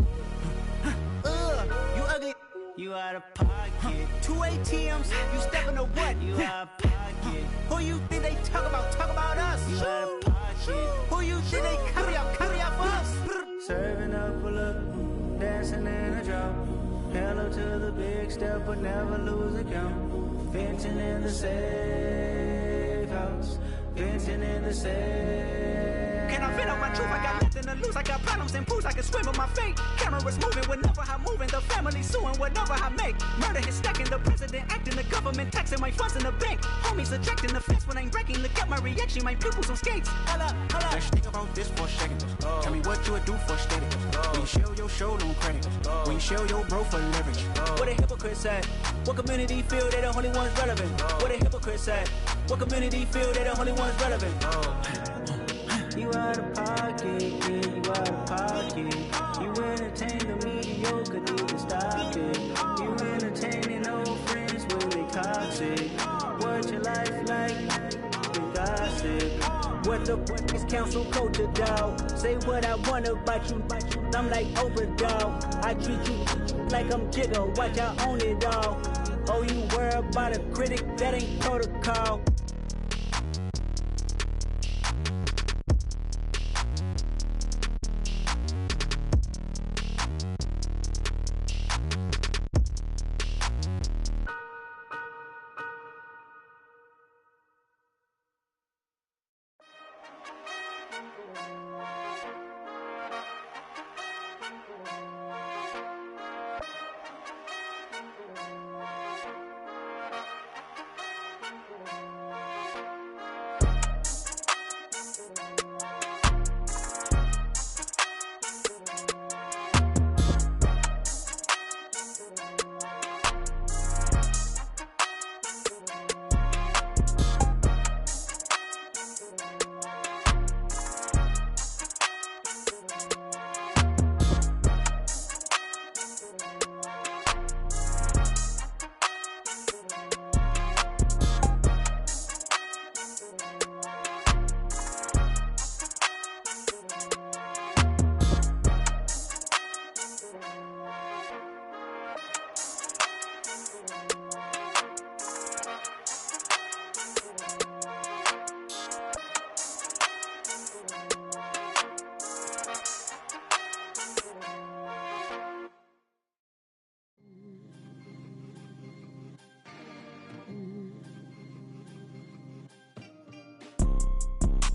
You ugly. You out of pocket. 2 ATMs, you stepping to what? You out of pocket. Who you think they talk about? Talk about us. You out of pocket. Who you think they carry up us? Serving up a look, dancing in a drop. Hello to the big step, but never lose a count. Venting in the safe house. Venting in the safe.
Can I vent out my truth? I got nothing to lose. I got problems and booze. I can swim with my fate. Cameras moving whenever I'm moving. The family suing whatever I make. Murder is stacking. The president acting. The government taxing my funds in the bank. Homies ejecting the fence when I'm breaking. Look at my reaction. My pupils on skates. Holla.
Let's think about this for a second. Tell me what you would do for steady. When you show your show, no credit. When you show your bro for leverage.
What a hypocrite said. What community feel they the only ones relevant? What a hypocrite said. What community feel they the only ones relevant?
You out of pocket, yeah, you out of pocket. You entertain the mediocre, need to stop it. You entertaining old friends when they toxic. What your life like? The gossip.
What the fuck is council culture, dog? Say what I want about you. I'm like overdog. I treat you like I'm Jigga. Watch I own it all. Oh, you worry about a critic? That ain't protocol.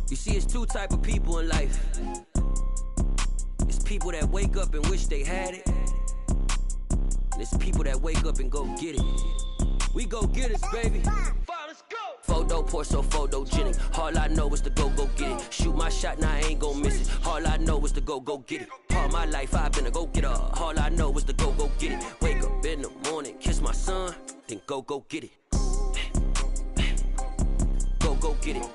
You see, it's two type of people in life. It's people that wake up and wish they had it. And it's people that wake up and go get it. We go get it, baby. Let's go. Photo poor, so photogenic. All I know is to go get it. Shoot my shot, now I ain't gon' miss it. All I know is to go get it. All my life I've been a go-getter. All I know is to go get it. Wake up in the morning, kiss my son, then go get it. Go get it.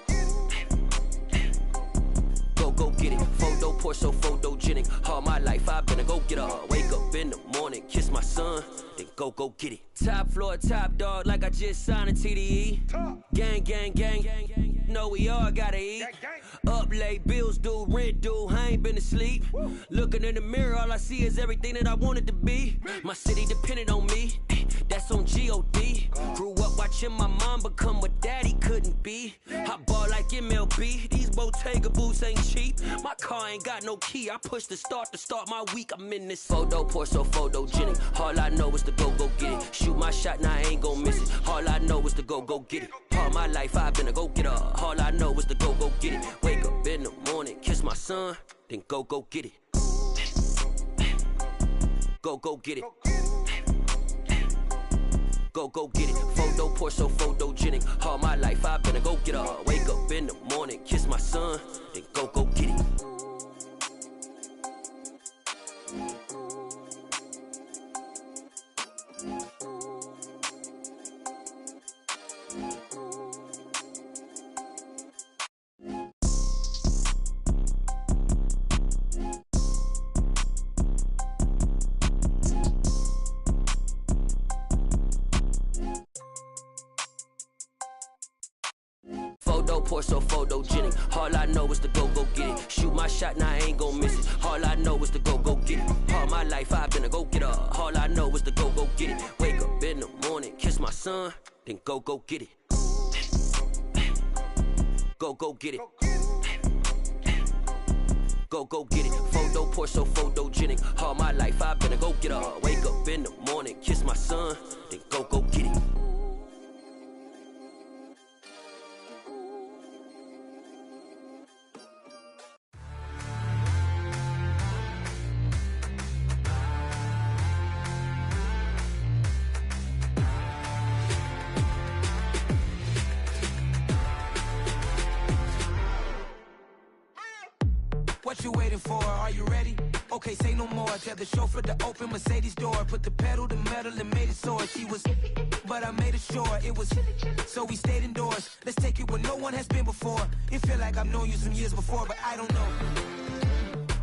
Go get it. Photo poor, so photogenic. All my life I've been a go-getter. Wake up in the morning, kiss my son, then go get it. Top floor, top dog, like I just signed a TDE. Gang. Know we all gotta eat. Up late, bills due, rent due, I ain't been asleep. Looking in the mirror, all I see is everything that I wanted to be. My city depended on me, that's on G.O.D. Grew up watching my mom become what daddy couldn't be. I ball like MLB, these Bottega boots ain't cheap. My car ain't got no key, I push the start to start my week. I'm in this photo poor, so photogenic. All I know is to go get it. Shoot my shot, now I ain't gon' miss it. All I know is to go get it. All my life I've been a go-getter. All I know is to go get it. Wake up in the morning, kiss my son, then go get it. Go get it. Go get it. Photo poor, so photogenic. All my life I've been a go-getter. Wake up in the morning, kiss my son, then go get it. Photo poor, so photogenic. All I know is to go get it. Shoot my shot, now I ain't gon' miss it. All I know is to go get it. All my life I've been a go-getter. All I know is to go get it. Wake up in the morning, kiss my son, then go get it. Go get it. Go get it. Photo poor, so photogenic. All my life I've been a go-getter. Wake up in the morning, kiss my son, then go get it.
What you waiting for? Are you ready? Okay, say no more. Tell the chauffeur to open Mercedes door. Put the pedal to metal and made it soar. She was, but I made it sure it was. So we stayed indoors. Let's take it where no one has been before. It feel like I've known you some years before, but I don't know.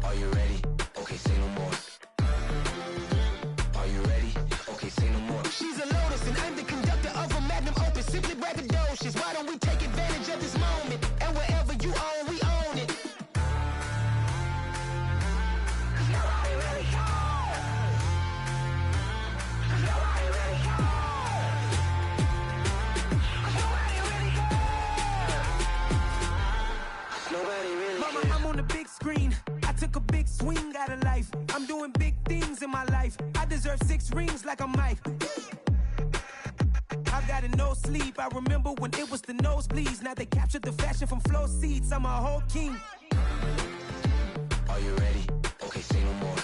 Are you ready? Okay, say no more. Are you ready? Okay, say no more. She's a Lotus and I'm the conductor of a Magnum Opus. Simply braggadocious. Why don't we take advantage of this moment? And wherever you own, we own it. Mama, I'm on the big screen. I took a big swing out of life. I'm doing big things in my life. I deserve 6 rings like I'm Mike. I've got no sleep. I remember when it was the nosebleeds. Now they captured the fashion from flow seats. I'm a whole king. Are you ready? Okay, say no more.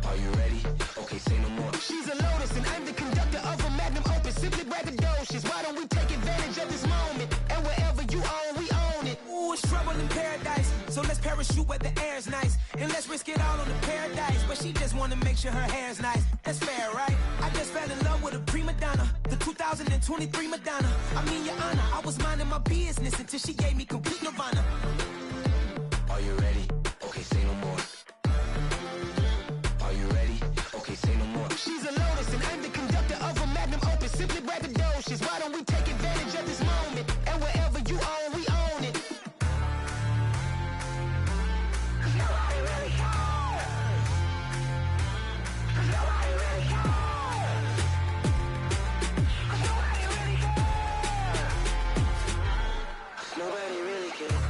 Are you ready? Okay, say no more. She's a Lotus and I'm the conductor of a Magnum Opus. Simply braggadocious. Why don't we take advantage of this moment? And wherever you own, we own it. Ooh, it's trouble in paradise. So let's parachute where the air's nice. And let's risk it all on the paradise. But she just wanna make sure her hair's nice. That's fair, right? I just fell in love with a prima donna. The 2023 Madonna. I mean, your honor, I was minding my business until she gave me complete nirvana. Are you ready? Okay, say no more. Are you ready? Okay, say no more. She's a Lotus and I'm the conductor of a Magnum Opus. Simply braggadocious. Why don't we take advantage of this moment? And wherever you own, we own it. Nobody really cares. Nobody really cares. Nobody really cares. Nobody really cares.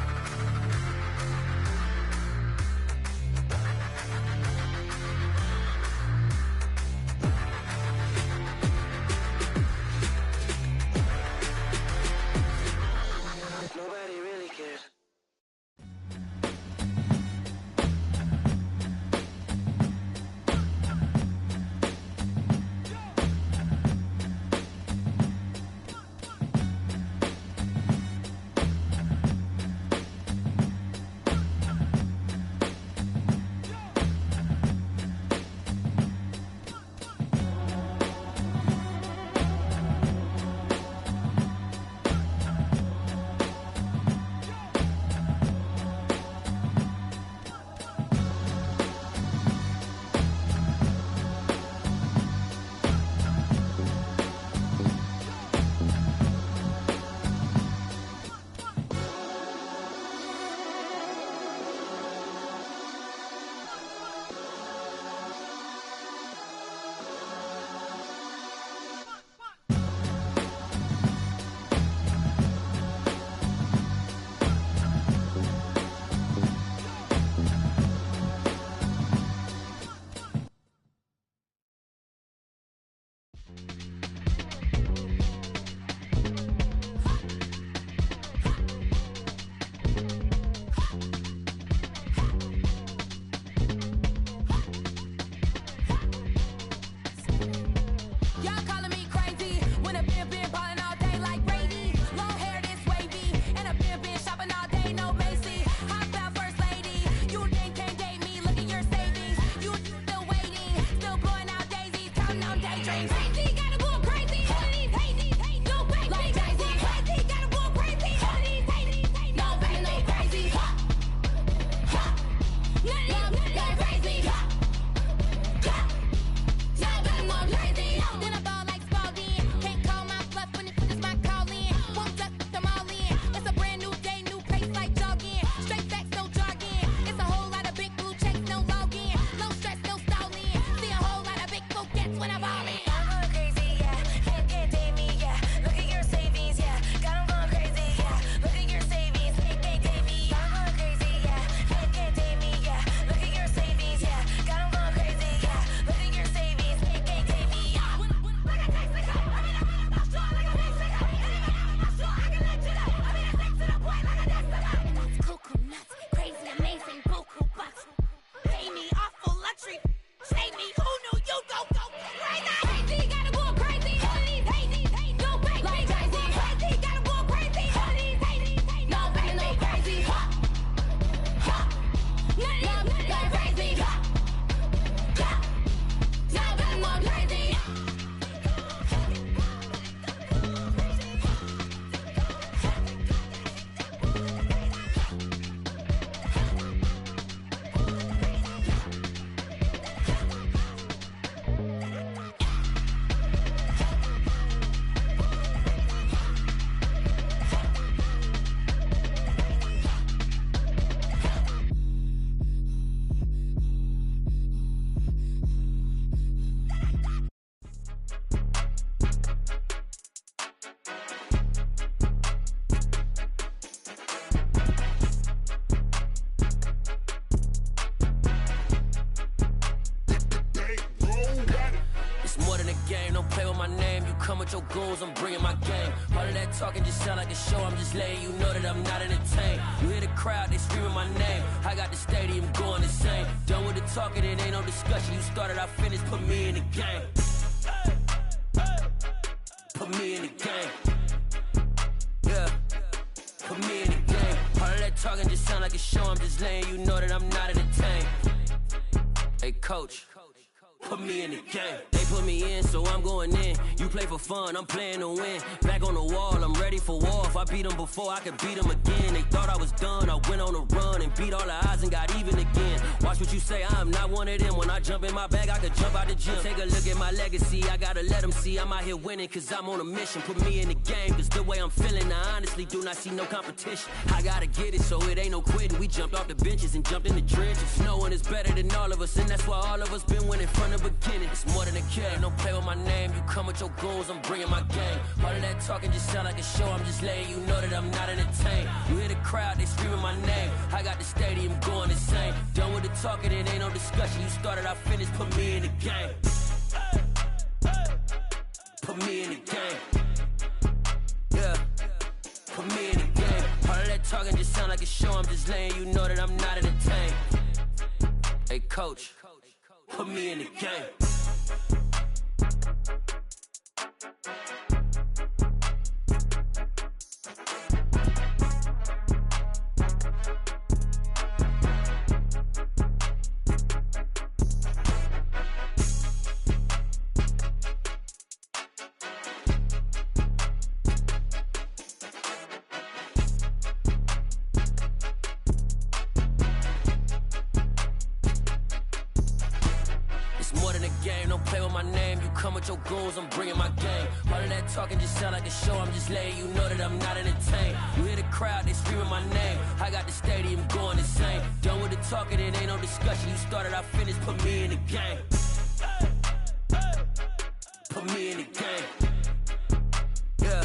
Go crazy. Go. Go. Now get more crazy.
Your goons, I'm bringing my game. All of that talking just sound like a show. I'm just letting you know that I'm not entertained. You hear the crowd, they screaming my name. I got the stadium going insane. Done with the talking, it ain't no discussion. You started, I finished, put me in the game. Put me in the game. Yeah, put me in the game. All of that talking just sound like a show. I'm just letting you know that I'm not entertained. Hey, coach. Put me in the game. They put me in, so I'm going in. You play for fun, I'm playing to win. Back on the wall, I'm ready for war. If I beat them before, I could beat them again. They thought I was done, I went on a run and beat all the odds and got even again. Watch what you say, I'm not one of them. When I jump in my bag, I could jump out the gym. Take a look at my legacy, I gotta let them see I'm out here winning, cause I'm on a mission. Put me in the game, cause the way I'm feeling, I honestly do not see no competition. I gotta get it, so it ain't no quitting. We jumped off the benches and jumped in the trenches. No one is better than all of us, and that's why all of us been winning from the beginning. It's more than a game, don't play with my name. You come with your goons, I'm bringing my game. All of that talking just sound like a show. I'm just letting you know that I'm not entertained. You hear the crowd, they screaming my name. I got the stadium going insane. Done with the talking, it ain't no discussion. You started, I finished, put me in the game. Put me in the game. Yeah, put me in the game. All of that talking just sound like a show. I'm just letting you know that I'm not entertained. Hey, coach. Put me in the game. Your goons, I'm bringing my game. All of that talking just sound like a show. I'm just letting you know that I'm not entertained. You hear the crowd, they screaming my name. I got the stadium going insane. Done with the talking, it ain't no discussion. You started, I finished, put me in the game. Put me in the game. Yeah,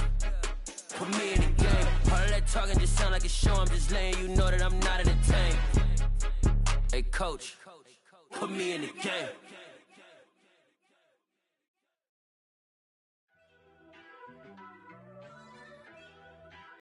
put me in the game. All of that talking just sound like a show. I'm just letting you know that I'm not entertained. Hey, coach, put me in the game.